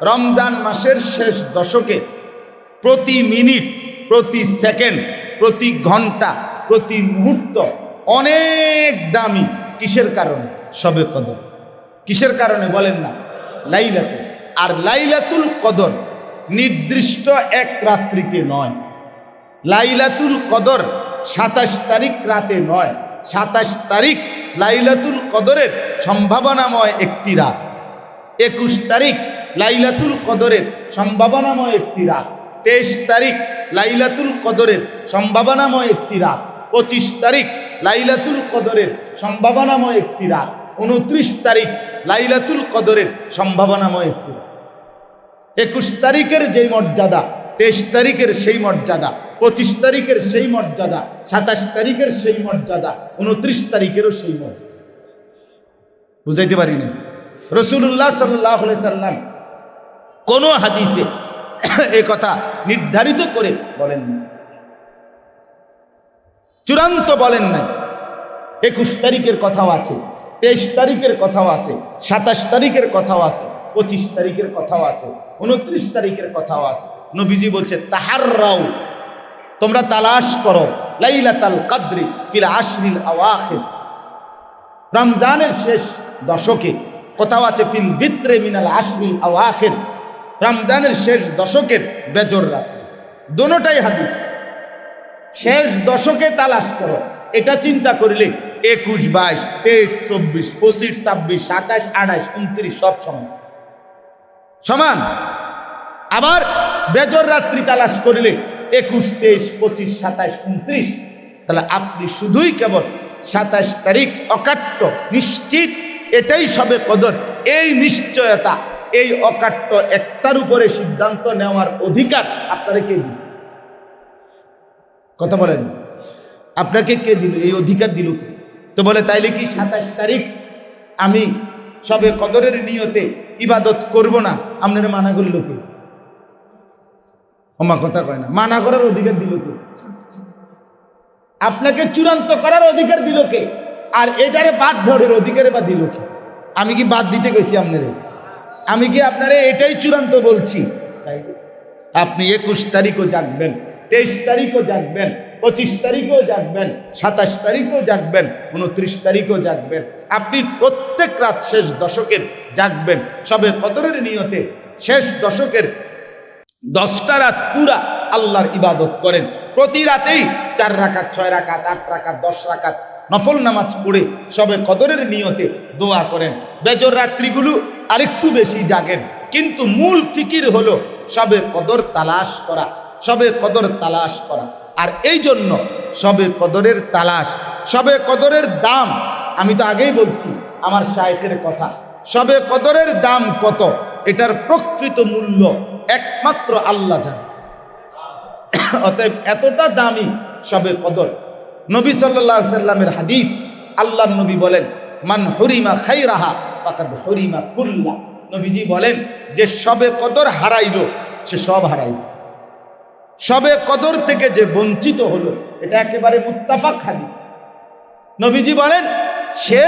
রমজান মাসের শেষ দশকে প্রতি মিনিট, প্রতি সেকেন্ড, প্রতি ঘন্টা, প্রতি মুহূর্ত অনেক দামি। কিসের কারণে? শবে কদর। কিসের কারণে বলেন না? লাইলাতুল। আর লাইলাতুল কদর নির্দিষ্ট এক রাত্রিতে নয়। লাইলাতুল কদর 27 তারিখ রাতে নয়। 27 তারিখ লাইলাতুল কদরের সম্ভাবনাময় একটি রাত। 21 তারিখ লাইলাতুল কদরের সম্ভাবনাময় একটি রাত। 23 তারিখ লাইলাতুল কদরের সম্ভাবনাময় একটি রাত। 25 তারিখ লাইলাতুল কদরের সম্ভাবনাময় একটি রাত। 29 তারিখ লাইলাতুল কদরের সম্ভাবনাময় একটি রাত। 21 তারিখের যেই মর্যাদা, 23 তারিখের সেই মর্যাদা, 25 তারিখের সেই মর্যাদা, 27 তারিখের সেই মর্যাদা, 29 তারিখেরও সেই মর্যাদা। বুঝাইতে পারি না? রাসূলুল্লাহ সাল্লাল্লাহু আলাইহি সাল্লাম কোন হাদিসে এই কথা নির্ধারিত করে বলেন না, চূড়ান্ত বলেন নাই। 21 তারিখের কথাও আছে, 23 তারিখের কথাও আছে, 27 তারিখের কথাও আছে, 25 তারিখের কথাও আছে, 29 তারিখের কথাও আছে। নবীজি বলছে তাহাররাউ, তোমরা তালাশ করো লাইলাতুল কদরি ফিল আশরিল আওয়াখির, রমজানের শেষ দশকে। কোথাও আছে ফিল ভিতরে মিনাল আশরিল আওয়াখির, রমজানের শেষ দশকের বেজর রাত। দোনোটাই হাদিস। শেষ দশকে তালাশ করো, এটা চিন্তা করলে 21, 22, 23, 24, 25, 26, 27, 28, 29 সব সমান সমান। আবার বেজর রাত্রি তালাশ করলে 21, 23, 25, 27, 29। তাহলে আপনি শুধুই কেবল 27 তারিখ অকাট্য নিশ্চিত, এটাই সবে কদর। এই নিশ্চয়তা, এই অকাট্য একটার উপরে সিদ্ধান্ত নেওয়ার অধিকার আপনারা কে দিল? কথা বলেন, আপনাকে কে দিল? এই অধিকার দিল কে? তো বলে তাইলে কি 27 তারিখ আমি সবে কদরের নিয়তে ইবাদত করব না? আপনারা মানা করল কে? আমার কথা কয় না। মানা করার অধিকার দিল কে? আপনাকে চূড়ান্ত করার অধিকার দিল কে? আর এটারে বাদ ধরার অধিকারে বা দিল কে? আমি কি বাদ দিতে গেছি আপনারে? আমি কি আপনারে এটাই চূড়ান্ত বলছি? তাই আপনি 21 তারিখও জাগবেন, 23 তারিখও জাগবেন, 25 তারিখও জাগবেন, 27 তারিখও জাগবেন, 29 তারিখও জাগবেন। আপনি প্রত্যেক রাত শেষ দশকের জাগবেন সবে কদরের নিয়তে। শেষ দশকের 10টা রাত পুরা আল্লাহর ইবাদত করেন। প্রতি রাতেই 4 রাকাত, 6 রাকাত, 8 রাকাত, 10 রাকাত নফল নামাজ পড়ে সবে কদরের নিয়তে দোয়া করেন। বেজর রাত্রিগুলো আরেকটু বেশি জাগেন, কিন্তু মূল ফিকির হলো সবে কদর তালাশ করা, সবে কদর তালাশ করা। আর এই জন্য সবে কদরের তালাশ, সবে কদরের দাম, আমি তো আগেই বলছি আমার শায়েখের কথা, সবে কদরের দাম কত এটার প্রকৃত মূল্য একমাত্র আল্লাহ জানে। অতএব এতটা দামি সবে কদর। নবী সাল্লাল্লাহু আলাইহি সাল্লামের হাদিস, আল্লাহর নবী বলেন মান হুরিমা খাইরাহা ফাকাদ হুরিমা কুল্লা। নবীজি বলেন যে সবে কদর হারাইল সে সব হারাইল। সবে কদর থেকে যে বঞ্চিত হলো এটা একেবারে মুত্তাফাক হাদিস। নবীজি বলেন সে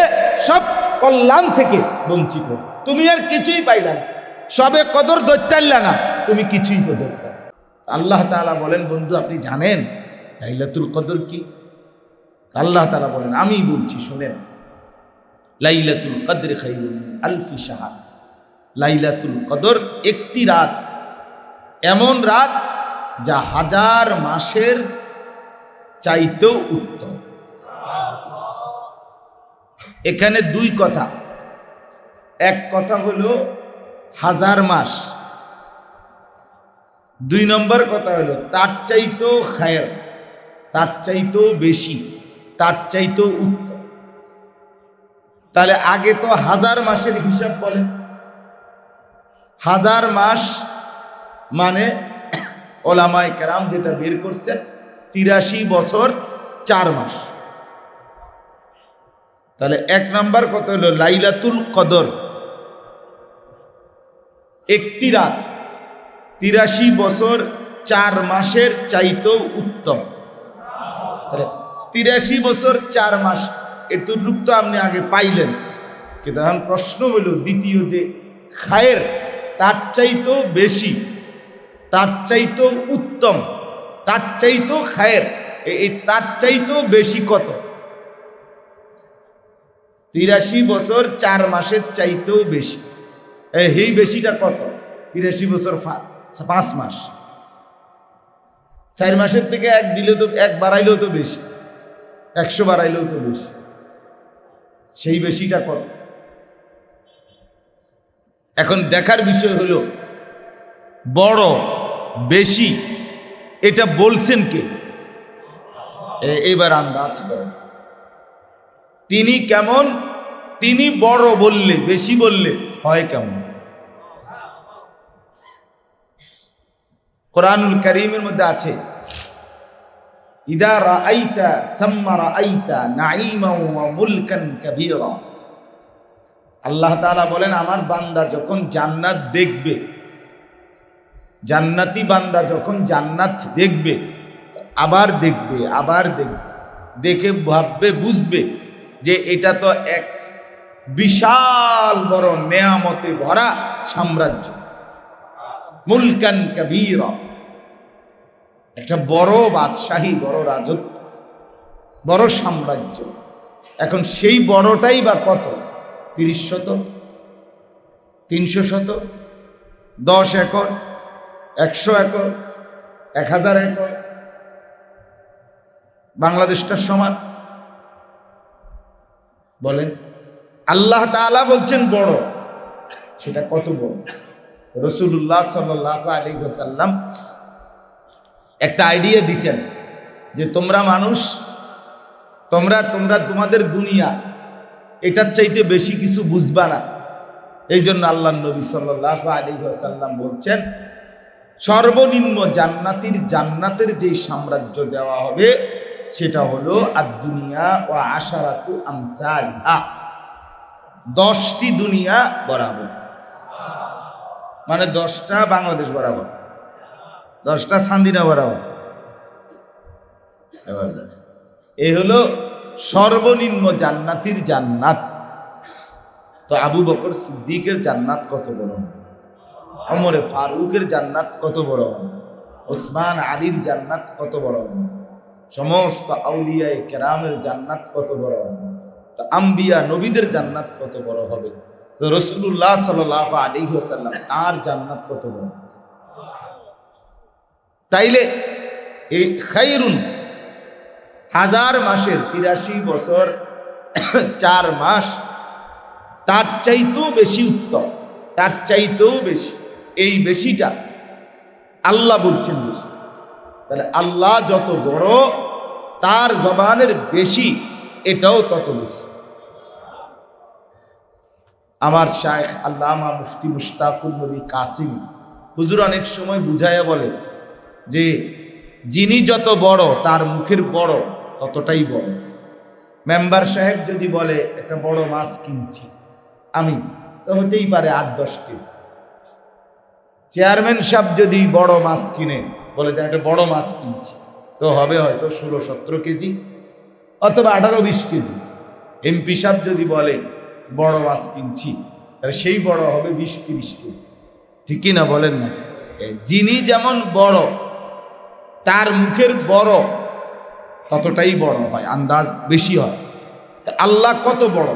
সব কল্যাণ থেকে বঞ্চিত। তুমি আর কিছুই পাইলা না, সবে কদর ধরতে না, তুমি কিছুই ধরতে না। আল্লাহ তাআলা বলেন বন্ধু আপনি জানেন লাইলাতুল কদর কি? আল্লাহ তাআলা বলেন আমি বলছি শোনেন, লাইলাতুল কদর খায়রুম মিন আলফি শাহর। লাইলাতুল কদর একটি রাত, এমন রাত যা 1000 মাসের চাইতেও উত্তম। এখানে দুই কথা, এক কথা হলো 1000 মাস, 2 নম্বর কথা হলো তার চাইতেও খায়ের, তার চাইতেও বেশি, তার চাইতেও উত্তম। তাহলে আগে তো 1000 মাসের হিসাব বলেন। 1000 মাস মানে ওলামায়ে কেরাম যেটা বের করছেন 83 বছর 4 মাস। তাহলে 1 নম্বর কথা হলো লাইলাতুল কদর একটি রাত 83 বছর 4 মাসের চাইতেও উত্তম। তাহলে 83 বছর 4 মাস এতটুকু তো আপনি আগে পাইলেন, কিন্তু এখন প্রশ্ন হলো দ্বিতীয় যে খায়ের তার চাইতেও বেশি, তার চাইতেও উত্তম, তার চাইতেও খায়ের, এই তার চাইতেও বেশি কত? 83 বছর 4 মাসের চাইতেও বেশি। এই বেশিটা কত? 83 বছর 5 মাস। 4 মাসের থেকে 1 দিলে তো, 1 বাড়াইলেও তো বেশি, 100 বাড়াইলেও তো বেশি। সেই বেশিটা কত? এখন দেখার বিষয় হলো বড় বেশি এটা বলছেন কে? এবার আন্দাজ করেন তিনি কেমন? তিনি বড় বললে, বেশি বললে হয় কেমন? কোরআনুল কারীমের মধ্যে আছে, ইদা রাআইতা সাম্মা রাআইতা নাঈমান ওয়া মুলকান কাবীরা। আল্লাহ তাআলা বলেন, আমার বান্দা যখন জান্নাত দেখবে, জান্নাতি বান্দা যখন জান্নাত দেখবে, আবার দেখবে, আবার দেখবে, দেখে ভাববে, বুঝবে যে এটা তো এক বিশাল বড় নেয়ামতে ভরা সাম্রাজ্য, মুলকান কাবীরা, একটা বড় বাদশাহী, বড় রাজত্ব, বড় সাম্রাজ্য। এখন সেই বড়টাই বা কত? 30 শতক, 300 শতক, 10 একর, 100 একর, 1000 একর, বাংলাদেশটার সমান? বলেন। আল্লাহ তাআলা বলছেন বড়, সেটা কত বড়? রাসূলুল্লাহ সাল্লাল্লাহু আলাইহি ওয়াসাল্লাম একটা আইডিয়া দিছেন যে তোমরা মানুষ, তোমাদের দুনিয়া এটার চাইতে বেশি কিছু বুঝবা না। এই জন্য আল্লাহ নবী সাল্লাল্লাহু আলাইহি ওয়াসাল্লাম বলছেন, সর্বনিম্ন জান্নাতের যে সাম্রাজ্য দেওয়া হবে সেটা হলো আদ-দুনিয়া ওয়া আশারাতু আমসালিহা, 10টি দুনিয়া বরাবর, মানে 10টা বাংলাদেশ বরাবর, 10টা সান্দিনা বরাবর। এই হলো সর্বনিম্ন জান্নাতির জান্নাত। তো আবু বকর সিদ্দিকের জান্নাত কত বড়, ওমরে ফারুকের জান্নাত কত বড়, ওসমান আলীর জান্নাত কত বড়, সমস্ত আউলিয়ায়ে কেরামের জান্নাত কত বড়, তো আম্বিয়া নবীদের জান্নাত কত বড় হবে, তো রাসূলুল্লাহ সাল্লাল্লাহু আলাইহি ওয়াসাল্লাম তার জান্নাত কত বড়। তাইলে এই খায়রুন, 1000 মাসের 83 বছর 4 মাস, তার চাইতেও বেশি উত্তম, তার চাইতেও বেশি, এই বেশিটা আল্লাহ বলছেন বেশি। তাহলে আল্লাহ যত বড়, তার জবানের বেশি, এটাও তত বেশি। আমার শায়েখ আল্লামা মুফতি মুশতাকুর নবী কাসিম হুজুর অনেক সময় বুঝাইয়া বলে যে যিনি যত বড়, তার মুখের বড় ততটাই বড়। মেম্বার সাহেব যদি বলে একটা বড় মাছ কিনছি আমি, তো হতেই পারে 8-10 কেজি। চেয়ারম্যান সাহেব যদি বড় মাছ কিনে, বলে যে একটা বড় মাছ কিনছি, তো হবে হয়তো 16-17 কেজি অথবা 18-20 কেজি। এমপি সাহেব যদি বলে বড় মাছ কিনছি, তাহলে সেই বড় হবে 20-30 কেজি। ঠিক কিনা বলেন না? যিনি যেমন বড়, তার মুখের বড় ততটাই বড় হয়, আন্দাজ বেশি হয়। আল্লাহ কত বড়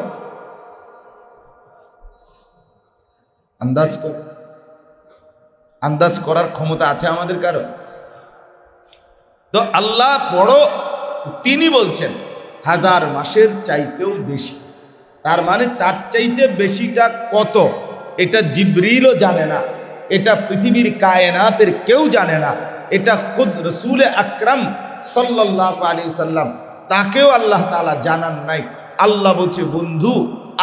আন্দাজ করার ক্ষমতা আছে আমাদের কারো? তো আল্লাহ বড়, তিনি বলছেন 1000 মাসের চাইতেও বেশি। তার মানে তার চাইতে বেশিটা কত এটা জিবরিলও জানে না, এটা পৃথিবীর কায়নাতের কেউ জানে না, এটা খুদ রসুল আকরাম সাল্লাল্লাহু আলাইহি সাল্লাম, তাকেও আল্লাহ তাআলা জানান নাই। আল্লাহ বলছে, বন্ধু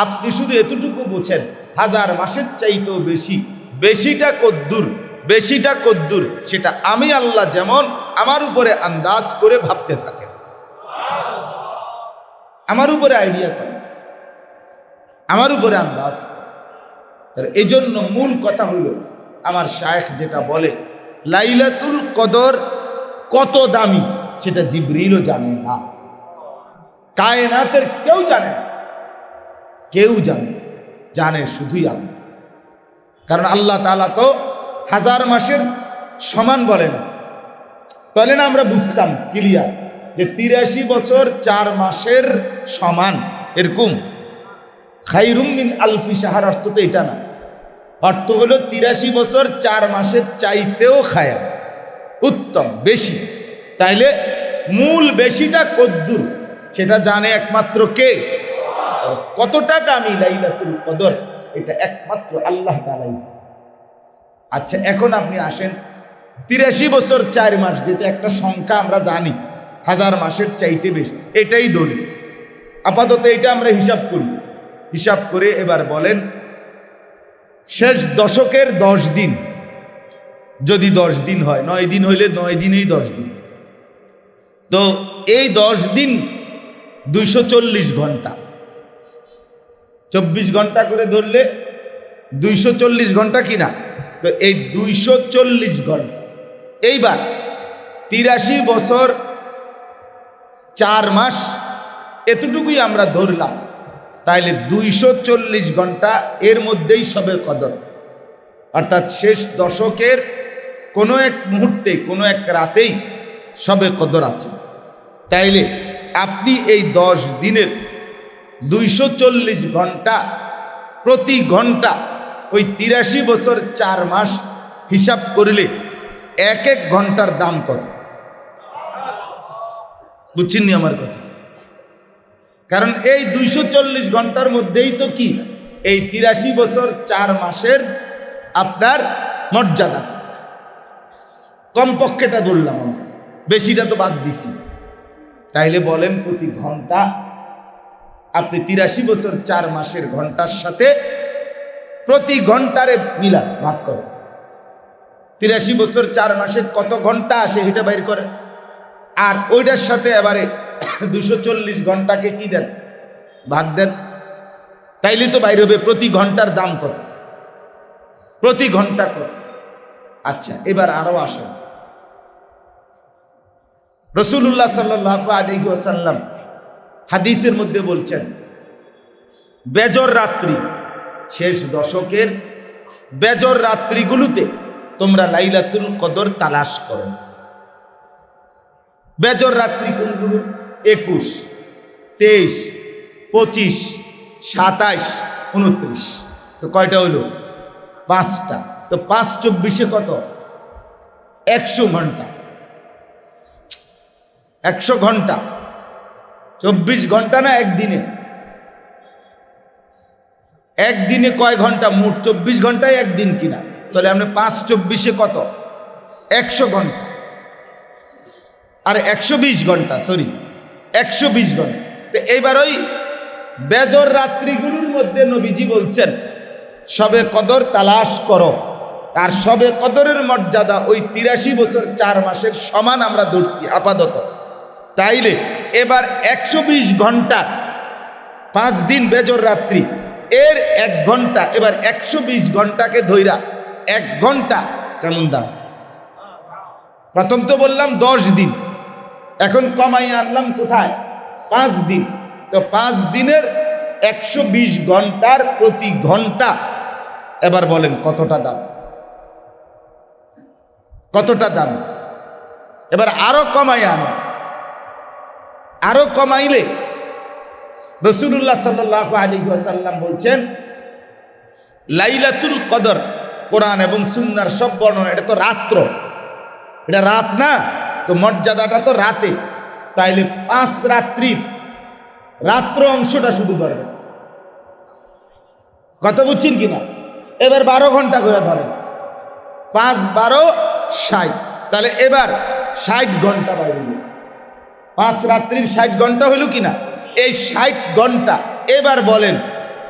আপনি শুধু এতটুকু বোঝেন 1000 মাসের চাইতেও বেশি, বেশিটা কদ্দুর সেটা আমি আল্লাহ যেমন আমার উপরে আন্দাজ করে ভাবতে থাকেন, আমার উপরে আইডিয়া করেন, আমার উপরে আন্দাজ। এই জন্য মূল কথা হলো, আমার শায়েখ যেটা বলে, লাইলাতুল কদর কত দামি সেটা জিবরিলও জানে না, কায়নাতের কেউ জানে না, কেউ জানে শুধুই আল্লাহ। কারণ আল্লাহ তাআলা তো 1000 মাসের সমান বলে না। তাহলে না আমরা বুঝতাম ক্লিয়ার যে 83 বছর 4 মাসের সমান, এরকম। খায়রুম মিন আলফি শাহর অর্থ তো এটা না, অর্থ হলো 83 বছর 4 মাসের চাইতেও খায়া উত্তম, বেশি। তাইলে মূল বেশিটা কদ্দুর সেটা জানে একমাত্র কে? কতটা দামি লাইলাতুল কদর এটা একমাত্র আল্লাহ তাআলাই। আচ্ছা, এখন আপনি আসেন 83 বছর 4 মাস, যেটা একটা সংখ্যা আমরা জানি 1000 মাসের চাইতে বেশি, এটাই ধরি আপাতত। এটা আমরা হিসাব করি, হিসাব করে এবার বলেন শেষ দশকের 10 দিন, যদি 10 দিন হয়, 9 দিন হইলে 9 দিনেই 10 দিন, তো এই 10 দিন 240 ঘন্টা, 24 ঘন্টা করে ধরলে 240 ঘন্টা কিনা, তো এই 240 ঘন্টা। এইবার 83 বছর 4 মাস এতটুকুই আমরা ধরলাম, তাইলে 240 ঘন্টা এর মধ্যেই সবে কদর, অর্থাৎ শেষ দশকের কোনো এক মুহূর্তে, কোনো এক রাতেই সবে কদর আছে। তাইলে আপনি এই 10 দিনের 240 ঘন্টা, প্রতি ঘন্টা ওই 83 বছর 4 মাস হিসাব করলে এক এক ঘন্টার দাম কত? বুঝছেননি আমার কথা? কারণ এই 240 ঘন্টার মধ্যেই তো কি এই 83 বছর 4 মাসের আপনার মর্যাদা। কমপক্ষেটা ধরলাম, বেশিটা তো বাদ দিছি। তাইলে বলেন প্রতি ঘন্টা আপনি 83 বছর 4 মাসের ঘন্টার সাথে প্রতি ঘন্টারে মিলা ভাগ করেন। 83 বছর 4 মাসে কত ঘন্টা আসে এটা বাইর করেন, আর ওইটার সাথে এবারে 240 ঘন্টাকে কি দেন, ভাগ দেন। তাইলে তো বাইর হবে প্রতি ঘন্টার দাম কত, প্রতি ঘন্টা কত। আচ্ছা, এবার আরো আসেন, রাসূলুল্লাহ সাল্লাল্লাহু আলাইহি ওয়াসাল্লাম হাদিসের মধ্যে বলছেন, বেজর রাত্রি, শেষ দশকের বেজর রাত্রিগুলোতে তোমরা লাইলাতুল কদর তালাশ করো। বেজর রাত্রি কোনগুলো? 21, 23, 25, 27, 29। তো কয়টা হইল? 5টা। তো 5 24 কত? 100 ঘন্টা। 100 ঘন্টা 24 ঘন্টা না একদিনে? একদিনে কয় ঘন্টা? মোট 24 ঘন্টায় একদিন কিনা? তাহলে আপনি 5 24 কত? 100 ঘন্টা। আর 120 ঘন্টা, সরি 120 ঘন্টা। তো এইবার ওই বেজর রাত্রিগুলোর মধ্যে নবীজি বলছেন সবে কদর তালাশ করো। আর সবে কদরের মর্যাদা ওই 83 বছর 4 মাসের সমান আমরা ধরছি আপাতত। তাইলে এবার 120 ঘন্টা 5 দিন বেজর রাত্রি, এর 1 ঘন্টা, এবার 120 ঘন্টাকে ধইরা 1 ঘন্টা কেমন দাম? প্রথম তো বললাম 10 দিন, এখন কমাই আনলাম কোথায়? 5 দিন। তো 5 দিনের 120 ঘন্টার প্রতি ঘন্টা এবার বলেন কতটা দাম? কতটা দাম? এবার আরো কমাই আনো, আরো কমাইলে রাসূলুল্লাহ সাল্লাল্লাহু আলাইহি ওয়াসাল্লাম বলছেন লাইলাতুল কদর, কোরআন এবং সুন্নাহর সব বর্ণনা, এটা তো রাত্র, এটা রাত না, তো মর্যাদাটা তো রাতে। তাইলে 5 রাত্রির রাত্র অংশটা শুধু ধরেন, কথা বুঝছেন কিনা? এবার 12 ঘন্টা করে ধরেন, 5 12 60, তাহলে এবার 60 ঘন্টা বাইরে। 5 রাত্রির 60 ঘন্টা হইল কিনা? এই 60 ঘন্টা এবার বলেন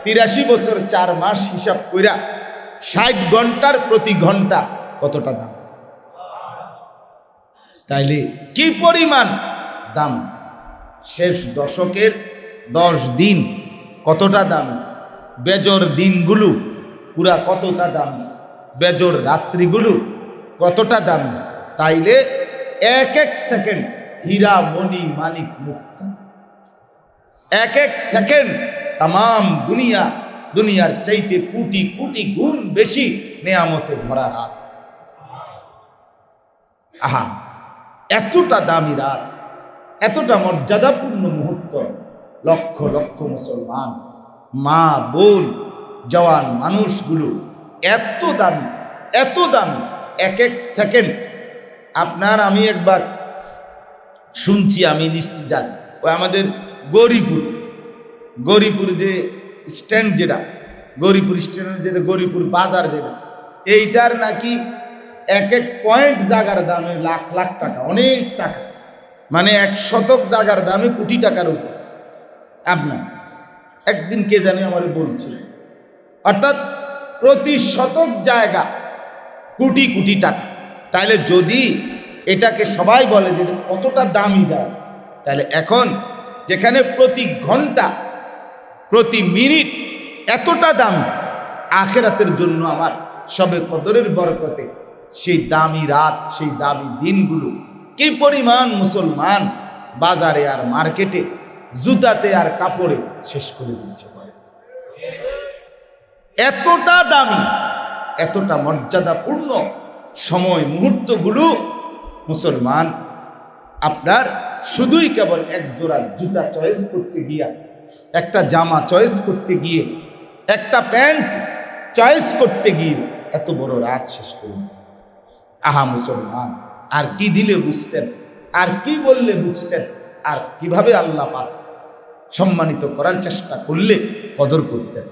83 বছর 4 মাস হিসাব কইরা 60 ঘন্টার প্রতি ঘন্টা কতটা দাম? তাইলে কি পরিমাণ দাম? শেষ দশকের 10 দিন কতটা দাম? বেজর দিনগুলো পুরা কতটা দাম? বেজর রাত্রিগুলো কতটা দাম? তাইলে এক এক সেকেন্ড হীরা মণি মানিক মুক্তা, এক এক সেকেন্ড তাম দুনিয়ার চাইতে কোটি কোটি গুণ বেশি নেয়ামতে ভরা রাত। আহা, এতটা দামি রাত, এতটা মর্যাদাপূর্ণ মুহূর্ত, লক্ষ লক্ষ মুসলমান, মা বোন, জওয়ান মানুষগুলো এত দামি, এত দামি, এক এক সেকেন্ড। আপনার আমি একবার শুনছি, আমি নিশ্চিত জানি, ওই আমাদের গৌরীপুর যে স্ট্যান্ড, যেটা গৌরীপুর স্ট্যান্ডের যেটা গৌরীপুর বাজার, যেটা এইটার নাকি এক এক পয়েন্ট জায়গার দামে লাখ লাখ টাকা, অনেক টাকা, মানে 1 শতক জায়গার দামে কোটি টাকার উপর। আপনার একদিন কে জানি আমার বলছিল, অর্থাৎ প্রতি শতক জায়গা কোটি কোটি টাকা। তাহলে যদি এটাকে সবাই বলে যে কতটা দামি যায়, তাহলে এখন যেখানে প্রতি ঘন্টা প্রতি মিনিট এতটা দামি, আখিরাতের জন্য আমার সবে কদরের বরকতে সেই দামি রাত, সেই দামি দিনগুলো কি পরিমাণ মুসলমান বাজারে আর মার্কেটে, জুতাতে আর কাপড়ে শেষ করে দিচ্ছে। এতটা দামি, এতটা মর্যাদাপূর্ণ সময় মুহূর্তগুলো মুসলমান আপনার শুধুই কেবল এক জোড়া জুতা চয়েস করতে গিয়া, একটা জামা চয়েস করতে গিয়ে, একটা প্যান্ট চয়েস করতে গিয়ে এত বড় রাত শেষ করুন। আহা মুসলমান, আর কি দিলে বুঝতেন, আর কি বললে বুঝতেন, আর কিভাবে আল্লাহ পাক সম্মানিত করার চেষ্টা করলে কদর করতেন?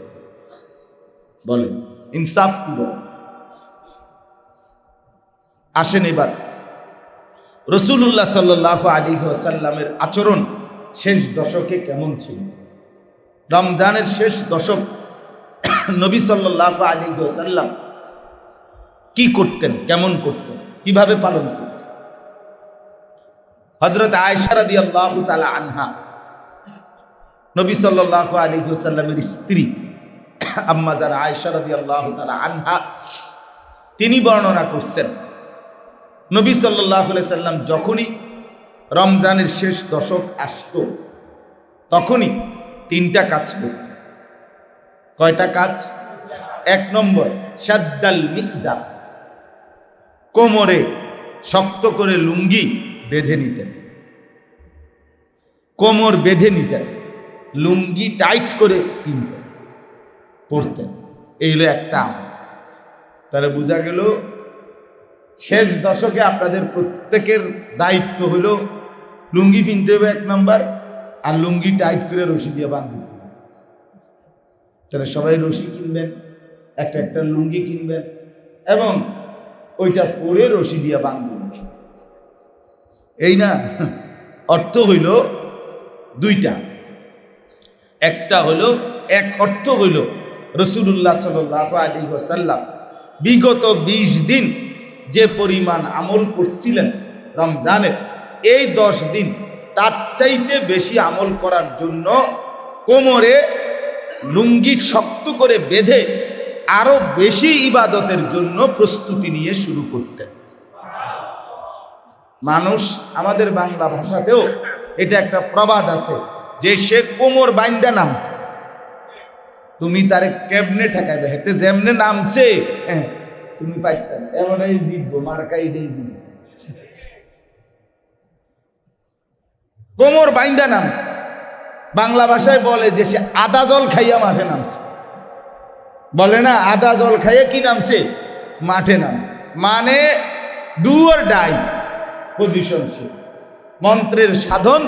বলেন, ইনসাফ কি বলেন? আসেন এবার রাসূলুল্লাহ সাল্লাল্লাহু আলাইহি ওয়াসাল্লামের আচরণ শেষ দশকে কেমন ছিল। রমজানের শেষ দশক নবী সাল্লাল্লাহু আলাইহি ওয়াসাল্লাম কি করতেন, কেমন করতেন, কিভাবে পালন করতেন? হযরত আয়েশা রাদিয়াল্লাহু তাআলা আনহা, নবী সাল্লাল্লাহু আলাইহি ওয়াসাল্লামের স্ত্রী আম্মা যারা আয়েশা রাদিয়াল্লাহু তাআলা আনহা, তিনি বর্ণনা করছেন নবী সাল্লাল্লাহু আলাইহি সাল্লাম যখনই রমজানের শেষ দশক আসতো, তখনই 3টা কাজ করতেন। কয়টা কাজ? 1 নম্বর, শাদ্দাল মিকজার, কোমরে শক্ত করে লুঙ্গি বেঁধে নিতেন, কোমর বেঁধে নিতেন, লুঙ্গি টাইট করে কিনতেন, পড়তেন। এই হলো একটা। তাহলে বোঝা গেল শেষ দশকে আপনাদের প্রত্যেকের দায়িত্ব হলো লুঙ্গি কিনতে হবে 1 নম্বর, আর লুঙ্গি টাইট করে রশি দিয়ে বাঁধতে হবে। তাহলে সবাই রশি কিনবেন, একটা একটা লুঙ্গি কিনবেন, এবং ওইটা পরে রশি দিয়ে বাঁধবেন। এই না, অর্থ হইল 2টা। একটা হলো, এক অর্থ হইল রাসূলুল্লাহ সাল্লাল্লাহু আলাইহি ওয়াসাল্লাম বিগত 20 দিন যে পরিমাণ আমল করছিলেন রমজানের, এই 10 দিন তার চাইতে বেশি আমল করার জন্য কোমরে লুঙ্গি শক্ত করে বেঁধে আরো বেশি ইবাদতের জন্য প্রস্তুতি নিয়ে শুরু করতেন। মানুষ, আমাদের বাংলা ভাষাতেও এটা একটা প্রবাদ আছে যে সে কোমর বাইন্দা নামছে, তুমি তারে কেমনে ঠেকাইবে, হেতে যেমনে নামছে তুমি পাইতেন, এমনই জিতবো, মার্কাইটাই জিতবো। কোমর বাইন্দা নামছে, বাংলা ভাষায় বলে যে সে আদা জল খাইয়া মাঠে নামছে। বলে না, আদা জল খাইয়া কি নামছে? মাঠে নামছে। মানে ডু অর ডাই পজিশন, সে মন্ত্রের সাধন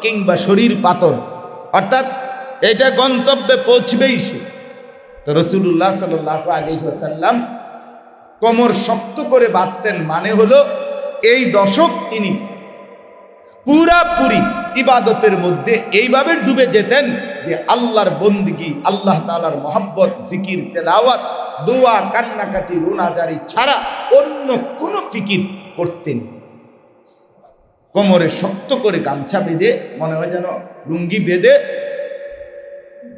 কিংবা শরীর পাতন, অর্থাৎ এটা গন্তব্যে পৌঁছবেই সে। তো রাসূলুল্লাহ সাল্লাল্লাহু আলাইহি ওয়াসাল্লাম কোমর শক্ত করে বাঁধতেন, মানে হলো এই দশক তিনি পুরাপুরি ইবাদতের মধ্যে এইভাবে ডুবে যেতেন যে আল্লাহর বন্দিগি, আল্লাহ তাআলার মহব্বত, জিকির, তেলাওয়াত, দোয়া, কান্নাকাটি, রোনাজারি ছাড়া অন্য কোনো ফিকির করতেন। কোমরে শক্ত করে গামছা বেঁধে, মনে হয় যেন লুঙ্গি বেঁধে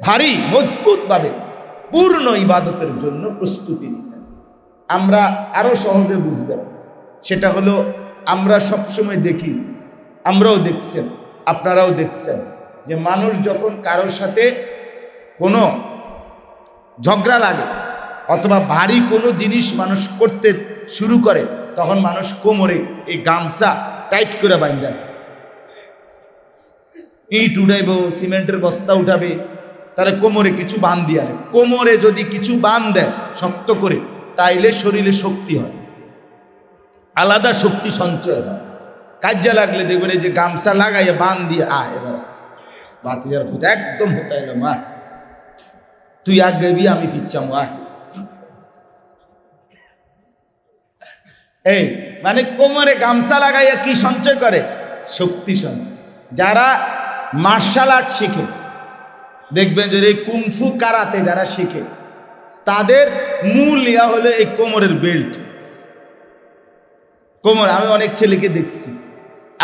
ভারী মজবুতভাবে পূর্ণ ইবাদতের জন্য প্রস্তুতি নিতেন। আমরা আরো সহজে বুঝবেন, সেটা হলো আমরা সবসময় দেখি, আমরাও দেখছেন, আপনারাও দেখছেন যে মানুষ যখন কারোর সাথে কোনো ঝগড়া লাগে, অথবা ভারী কোনো জিনিস মানুষ করতে শুরু করে, তখন মানুষ কোমরে এই গামছা টাইট করে বাঁধেন। ইট উঠাইব, সিমেন্টের বস্তা উঠাবে, তাহলে কোমরে কিছু বাঁধ দিয়ে আনে। কোমরে যদি কিছু বাঁধ দেয় শক্ত করে, তাইলে শরীরে শক্তি হয়, আলাদা শক্তি সঞ্চয় হয়। কাজে লাগলে দেখবেন এই যে গামছা লাগাইয়া বাঁধ দিয়ে এবার বাতিজার ফুট একদম হতাইল, মা তুই আগে বি আমি ফিরছাম। এই মানে কোমরে গামছা লাগাইয়া কি সঞ্চয় করে? শক্তি সঞ্চয়। যারা মার্শাল আর্ট শিখে, দেখবেন যে এই কুংফু কারাতে যারা শিখে, তাদের মূল ইয়া হলো এই কোমরের বেল্ট। কোমর, আমি অনেক ছেলেকে দেখছি,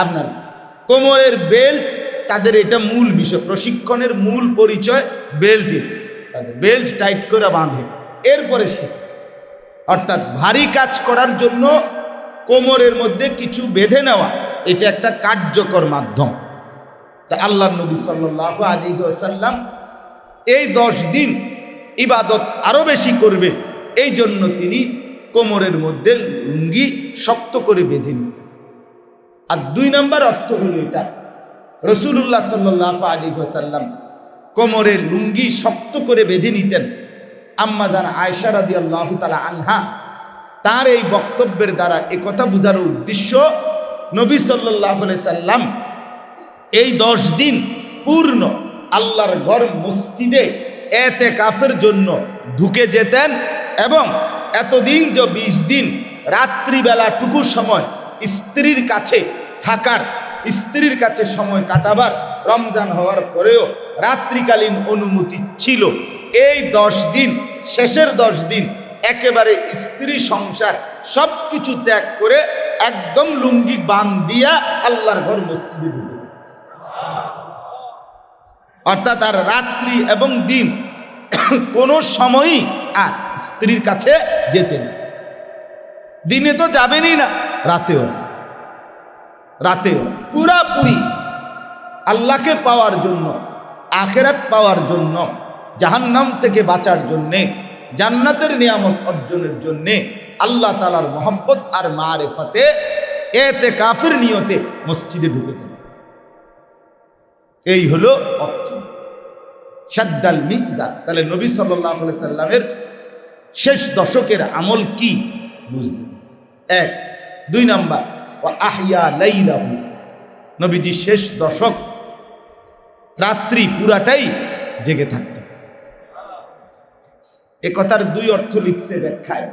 আপনার কোমরের বেল্ট তাদের এটা মূল বিষয়, প্রশিক্ষণের মূল পরিচয় বেল্ট। তাদের বেল্ট টাইট করে বাঁধে, এরপরে সে অর্থাৎ ভারী কাজ করার জন্য কোমরের মধ্যে কিছু বেঁধে নেওয়া, এটা একটা কার্যকর মাধ্যম। তা আল্লাহর নবী সাল্লাল্লাহু আলাইহি ওয়াসাল্লাম এই 10 দিন ইবাদত আরো বেশি করবে, এই জন্য তিনি কোমরের মধ্যে লুঙ্গি শক্ত করে বেঁধে নিতেন। আর 2 নম্বর অর্থ হলো এটা, রাসূলুল্লাহ সাল্লাল্লাহু আলাইহি ওয়াসাল্লাম কোমরের লুঙ্গি শক্ত করে বেঁধে নিতেন। আম্মা জান আয়েশা রাদিয়াল্লাহু তাআলা আনহা তার এই বক্তব্যের দ্বারা একথা বোঝার উদ্দেশ্য, নবী সাল্লাল্লাহু আলাইহি সাল্লাম এই 10 দিন পূর্ণ আল্লাহর ঘর মসজিদে ইতিকাফের জন্য ঢুকে যেতেন, এবং এতদিন যে 20 দিন রাত্রিবেলা টুকু সময় স্ত্রীর কাছে থাকার, স্ত্রীর কাছে সময় কাটাবার, রমজান হওয়ার পরেও রাত্রিকালীন অনুমতি ছিল। এই 10 দিন, শেষের 10 দিন একেবারে স্ত্রী সংসার সব কিছু ত্যাগ করে একদম লুঙ্গি বাঁধ দিয়া আল্লাহর ঘর মসজিদে ঢুকে, অর্থাৎ আর রাত্রি এবং দিন কোনো সময়ই আর স্ত্রীর কাছে যেতেন। দিনে তো যাবেনই না, রাতেও পুরাপুরি আল্লাহকে পাওয়ার জন্য, আখিরাত পাওয়ার জন্য, জাহান্নাম থেকে বাঁচার জন্যে, জান্নাতের নিয়ামত অর্জনের জন্যে, আল্লাহ তাআলার মহব্বত আর মারিফাতে ইতিকাফের নিয়তে মসজিদে ঢুকেছেন। এই হলো অর্থ শাদ্দাল মিজার। তাহলে নবী সাল্লাল্লাহু আলাইহি সাল্লামের শেষ দশকের আমল কি বুঝলেন? 1। 2 নাম্বার, ওয়া আহইয়া লাইলাহু, নবীজি শেষ দশক রাত্রি পুরাটাই জেগে থাকতেন। এ কথার 2 অর্থ লিখছে ব্যাখ্যায়।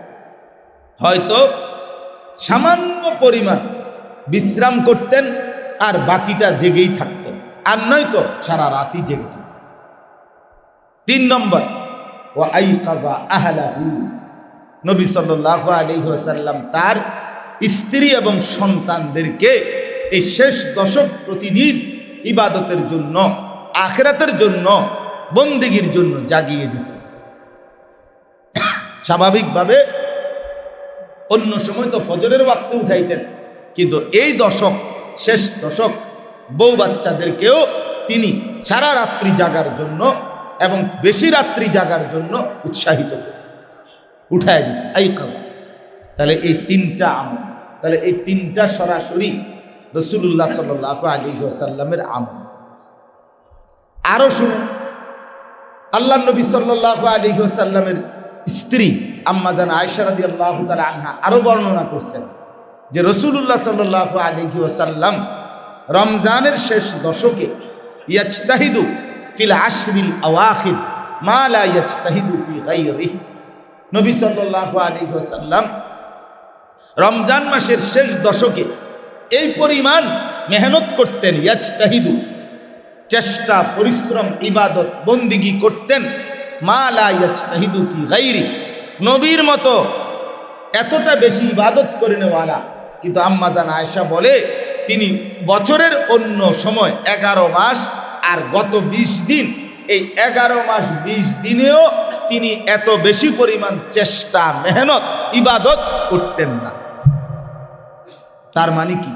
হয়তো সামান্য পরিমাণ বিশ্রাম করতেন আর বাকিটা জেগেই থাকতেন, আর নয়তো সারা রাতই জেগে থাকতেন। 3 নম্বর, ওয়া আইকাযা আহলাহু, নবী সাল্লাল্লাহু আলাইহি ওয়াসাল্লাম তার স্ত্রী এবং সন্তানদেরকে এই শেষ দশক প্রতিদিন ইবাদতের জন্য, আখিরাতের জন্য, বন্দেগীর জন্য জাগিয়ে দিতেন। স্বাভাবিকভাবে অন্য সময় তো ফজরের ওয়াক্তে উঠাইতেন, কিন্তু এই দশক, শেষ দশক, বউ বাচ্চাদেরকেও তিনি সারা রাত্রি জাগার জন্য এবং বেশি রাত্রি জাগার জন্য উৎসাহিত করতেন, উঠায় দিতেন। আইকাযা। তাহলে এই 3টা আমল, তাহলে এই 3টা সরাসরি রাসূলুল্লাহ সাল্লাল্লাহু আলাইহি ওয়াসাল্লামের আমল। আরো শুনুন, আল্লাহর নবী সাল্লাল্লাহু আলাইহি ওয়াসাল্লামের স্ত্রী আম্মা জান আয়েশা রাদিয়াল্লাহু তাআলা আনহা আরো বর্ণনা করছেন যে রাসূলুল্লাহ সাল্লাল্লাহু আলাইহি ওয়াসাল্লাম রমজানের শেষ দশকে ইয়াজতাহিদু ফিল আশরিল আওয়াখির মা লা ইয়াজতাহিদু ফি গায়রিহি, নবী সাল্লাল্লাহু আলাইহি ওয়াসাল্লাম রমজান মাসের শেষ দশকে এই পরিমাণ মেহনত করতেন, ইয়াজতাহিদু, চেষ্টা, পরিশ্রম, ইবাদত, বন্দিগি করতেন, মা লা ইয়াজতাহিদু ফি গায়রি, নবীর মতো এতটা বেশি ইবাদত করে নেওয়ালা। কিন্তু আম্মা জান আয়েশা বলে, তিনি বছরের অন্য সময় 11 মাস আর গত 20 দিন, এই 11 মাস 20 দিনেও তিনি এত বেশি পরিমাণ চেষ্টা, মেহনত, ইবাদত করতেন না। তার মানে কি?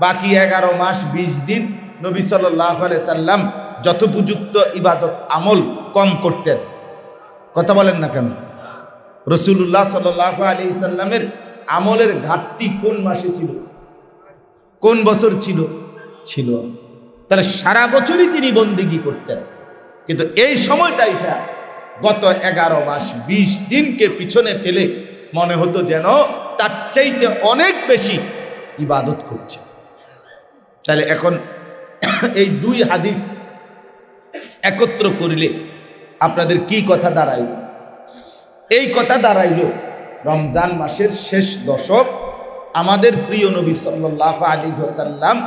বাকি 11 মাস 20 দিন নবী সাল্লাল্লাহু আলাইহি সাল্লাম যথোপযুক্ত ইবাদত আমল কম করতেন। কথা বলেন না কেন? রাসূলুল্লাহ সাল্লাল্লাহু আলাইহি সাল্লামের আমলের ঘাটতি কোন মাসে ছিল, কোন বছর ছিল? ছিল তাহলে সারা বছরই তিনি বন্দেগী করতেন, কিন্তু এই সময়টা এসে গত 11 মাস 20 দিনকে পিছনে ফেলে মনে হতো যেন তার চাইতে অনেক বেশি ইবাদত করছে। তাহলে এখন এই দুই হাদিস একত্র করিলে আপনাদের কি কথা দাঁড়াইল? এই কথা দাঁড়াইল রমজান মাসের শেষ দশক আমাদের প্রিয় নবী সাল্লাল্লাহু আলাইহি ওয়াসাল্লাম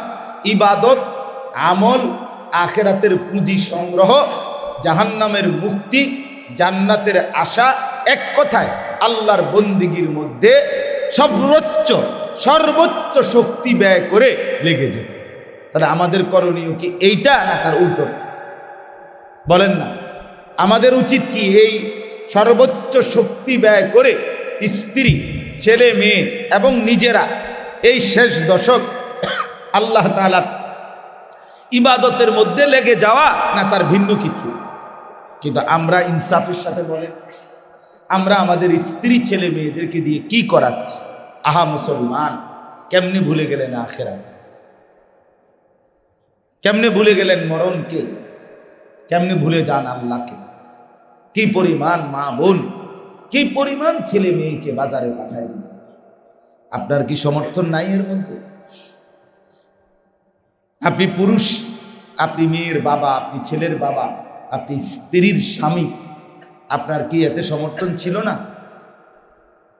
ইবাদত, আমল, আখিরাতের পুঁজি সংগ্রহ, জাহান্নামের মুক্তি, জান্নাতের আশা, এক কথায় আল্লাহর বন্দিগির মধ্যে সর্বোচ্চ শক্তি ব্যয় করে লেগে যেত। তাহলে আমাদের করণীয় কি এইটা না তার উল্টো? বলেন না, আমাদের উচিত কি এই সর্বোচ্চ শক্তি ব্যয় করে স্ত্রী, ছেলে, মেয়ে এবং নিজেরা এই শেষ দশক আল্লাহ তাআলার ইবাদতের মধ্যে লেগে যাওয়া, না তার ভিন্ন কিছু? কিন্তু আমরা ইনসাফের সাথে বলেন, আমরা আমাদের স্ত্রী, ছেলে, মেয়েদেরকে দিয়ে কি করাচ্ছি? আহা মুসলমান, কেমনে ভুলে গেলেন আখিরাত? কেমনে ভুলে গেলেন মরণকে? কেমনে ভুলে যান আল্লাহকে? কি পরিমাণ মা বোন, কি পরিমাণ ছেলে মেয়েকে বাজারে পাঠায় দিয়েছে। আপনার কি সমর্থন নাই এর মধ্যে? আপনি পুরুষ, আপনি মেয়ের বাবা, আপনি ছেলের বাবা, আপনি স্ত্রীর স্বামী, আপনার কি এতে সমর্থন ছিল না?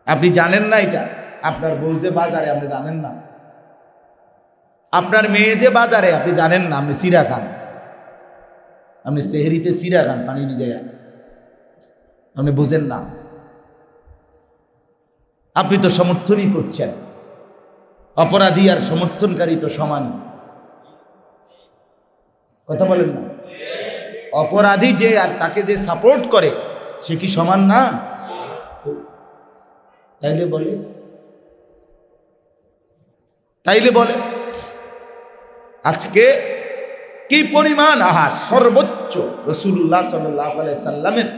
আপনি জানেন না এটা? আপনার বউ যে বাজারে, আপনি জানেন না? আপনার মেয়ে যে বাজারে, আপনি জানেন না? আপনি সিরা খান, আপনি সেহরিতে সিরা খান পানি ভিজাইয়া, আপনি বুঝেন না? আপনি তো সমর্থনই করছেন। অপরাধী আর সমর্থনকারী তো সমান। কথা বলেন না? অপরাধী যে আর তাকে যে সাপোর্ট করে সে কি সমান না? তাইলে বলে আজকে কি পরিমাণ আহার, সর্বোচ্চ রাসূলুল্লাহ সাল্লাল্লাহু আলাইহি সাল্লামের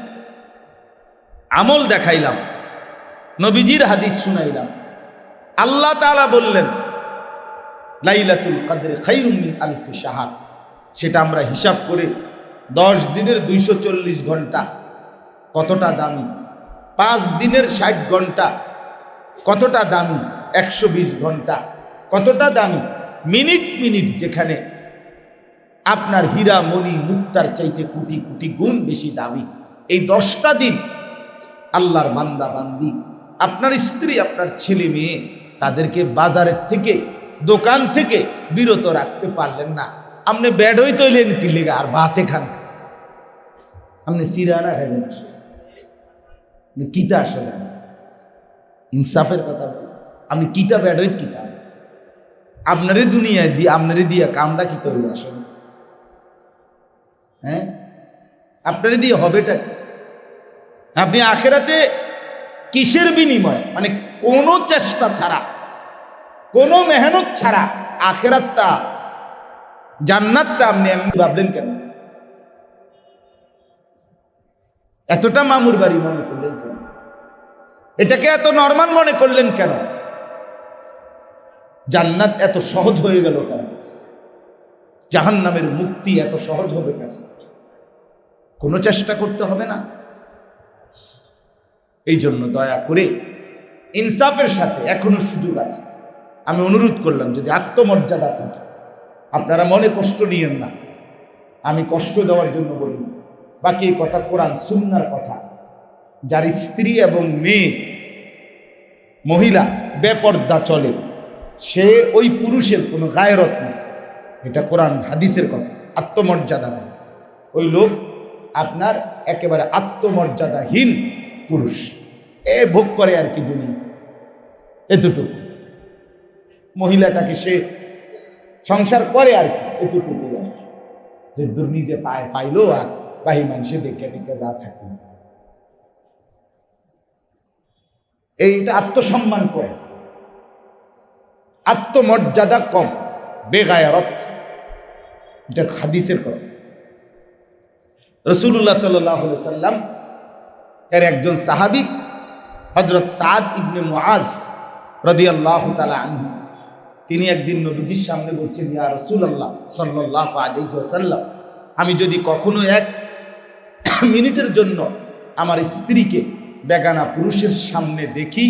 আমল দেখাইলাম, নবীজির হাদিস শুনাইলাম। আল্লাহ তাআলা বললেন লাইলাতুল কদর খায়রুম মিন আলফি শাহর। সেটা আমরা হিসাব করে 10 দিনের 240 ঘন্টা কতটা দামি, 5 দিনের 60 ঘন্টা কতটা দামি, 120 ঘন্টা কতটা দামি, মিনিট যেখানে আপনার হীরা মণি মুক্তার চাইতে কোটি কোটি গুণ বেশি দামি। এই 10টা দিন আল্লাহর বান্দা বান্দি, আপনার স্ত্রী, আপনার ছেলে মেয়ে, তাদেরকে বাজারের থেকে, দোকান থেকে বিরত রাখতে পারলেন না। আপনি ব্যাড হই তৈলেন কি লেগা? আর ভাতে খান, আপনি সিরানা খাবেন, আপনি কিতা আসলে ইনসাফের কথা বল। আপনি কিতা ব্যাড হইত কিতা? আপনারই দুনিয়ায় দিয়ে, আপনারই দিয়া কামটা কি করবে আসলে? হ্যাঁ, আপনারই দিয়ে হবেটা কি? আপনি আখিরাতে কিসের বিনিময়, মানে কোনো চেষ্টা ছাড়া, কোনো মেহনত ছাড়া আখিরাতটা, জান্নাতটা আপনি এমনি ভাবলেন কেন? এতটা মামুর বাড়ি মনে করলেন কেন? এটাকে এত নরমাল মনে করলেন কেন? জান্নাত এত সহজ হয়ে গেল কেন? জাহান্নামের মুক্তি এত সহজ হবে কেন? কোনো চেষ্টা করতে হবে না? এই জন্য দয়া করে ইনসাফের সাথে এখনো সুযোগ আছে। আমি অনুরোধ করলাম, যদি আত্মমর্যাদা থাকে, আপনারা মনে কষ্ট নিয়েন না, আমি কষ্ট দেওয়ার জন্য বলি। বাকি এই কথা কোরআন সুন্নাহর কথা। যার স্ত্রী এবং মেয়ে, মহিলা বেপর্দা চলে, সে ওই পুরুষের কোনো গায়রত নেই, এটা কোরআন হাদিসের কথা। আত্মমর্যাদা নেই, ওই লোক আপনার একেবারে আত্মমর্যাদাহীন পুরুষ। ভোগ করে আর কি দুনিয়া, এতটুকু। মহিলাটাকে সে সংসার করে আর কি, এতটুকু যে দূর নিজে পাইলো আর বাহি মানুষে দেখে দেখে যা থাকবে। এইটা আত্মসম্মান কম, আত্মমর্যাদা কম, বেগায়রত। এটা হাদিসের কথা। রাসূলুল্লাহ সাল্লাল্লাহু আলাইহি সাল্লাম এর একজন সাহাবী হযরত সাদ ইবনে মুআজ রাদিয়াল্লাহু তাআলা আনহু, তিনি একদিন নবীজির সামনে বলছেন, ইয়া রাসূলুল্লাহ সাল্লাল্লাহু আলাইহি ওয়াসাল্লাম, আমি যদি কখনো এক মিনিটের জন্য আমার স্ত্রীকে বেগানা পুরুষের সামনে দেখি,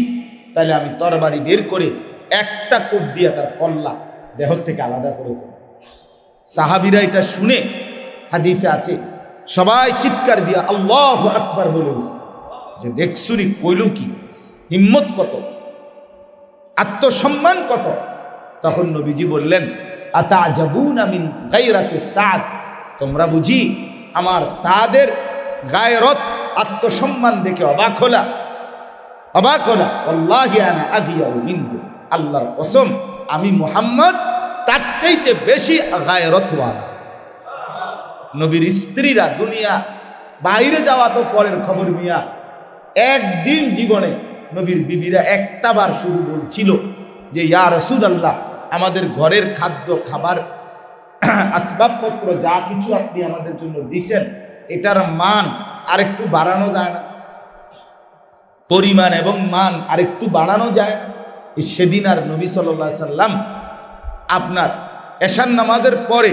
তাহলে আমি তরবারি বের করে একটা কোপ দিয়ে তার কল্লা দেহ থেকে আলাদা করে ফেলব। সাহাবীরা এটা শুনে, হাদিসে আছে, সবাই চিৎকার দিয়া আল্লাহু আকবার বলে উঠছে, যে দেখছুনি কইল কি, হিম্মত কত, আত্মসম্মান কত। তখন নবীজি বললেন, আতাজাবুনা মিন গায়রাতি সাদ, তোমরা বুঝি আমার সাদের গায়রত, আত্মসম্মান দেখে অবাক হলা? আল্লাহি আনা আগিয়াউ মিনহু, আল্লাহর কসম আমি মুহাম্মদ তার চাইতে বেশি গায়রতওয়ালা। নবীর স্ত্রীরা, দুনিয়া বাইরে যাওয়া তো পরের খবর মিয়া, একদিন জীবনে নবীর বিবিরা একটা বার শুধু বলছিল যে ইয়া রাসূলুল্লাহ, আমাদের ঘরের খাদ্য খাবার আসবাবপত্র যা কিছু আপনি আমাদের জন্য দিছেন, এটার মান আরেকটু বাড়ানো যায় না? পরিমাণ এবং মান আরেকটু বাড়ানো যায় না? সেদিন আর নবী সাল্লাল্লাহু আলাইহি সাল্লাম আপনার এশার নামাজের পরে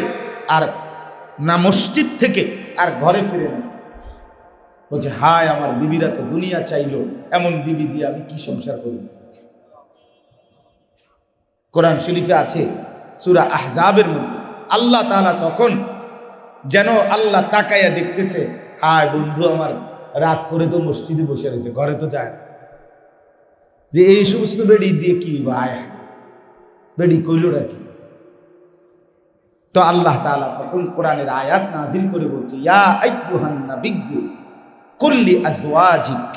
আর না মসজিদ থেকে আর ঘরে ফিরে না। বলছে, হায় আমার বিবিরা তো দুনিয়া চাইলো, এমন বিবি দিয়ে আমি কি সংসার করি। কোরআন শরীফে আছে সূরা আহজাবের মধ্যে, আল্লাহ তাআলা তখন যেন আল্লাহ তাকাইয়া দেখতেছে, হায় বন্ধু আমার রাগ করে তো মসজিদে বসে রয়েছে, ঘরে তো যায় না, যে এই সমস্ত বেড়ি দিয়ে কি ভাই, বেড়ি কইল রাখি। তো আল্লাহ তাআলা তখন কোরআনের আয়াত নাজিল করে বলছে, ইয়া আইয়ুহান নাবিয়্যু কুল লি আজওয়াজিক,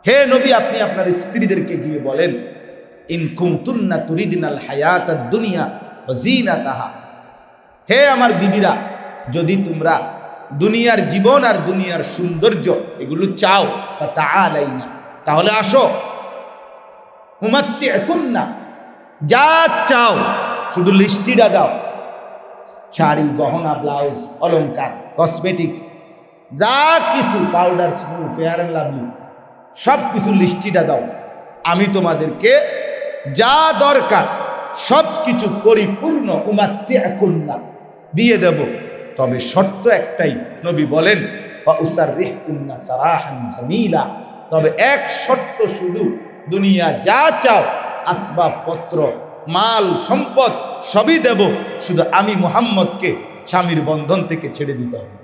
হে নবী আপনি আপনার স্ত্রীদেরকে গিয়ে বলেন, ইন কুনতুন্না তুরিদিনাল হায়াতাদ দুনিয়া ওয়া যিনাতাহা, হে আমার বিবিরা, যদি তোমরা দুনিয়ার জীবন আর দুনিয়ার সৌন্দর্য এগুলো চাও, ফাতাআলাইনা, তাহলে আসো, উমাত্তিউকুন্না, যা চাও শুধু লিস্টিটা দাও, শাড়ি, গহনা, ব্লাউজ, অলংকার, কসমেটিক্স, যা কিছু, powder, snow, fair and lovely, সব কিছু লিস্টিটা দাও, আমি তোমাদেরকে যা দরকার সব কিছু পরিপূর্ণ উমাত্তিউকুন্না দিয়ে দেব। তবে শর্ত একটাই, নবী বলেন, ওয়া উসাররিহুন্না সারাহান জামিলা, তবে এক শর্ত শুধু, দুনিয়া যা চাও, আসবাবপত্র, মাল, সম্পদ সবই দেব, শুধু আমি মুহাম্মদকে স্বামীর বন্ধন থেকে ছেড়ে দিতে হবে,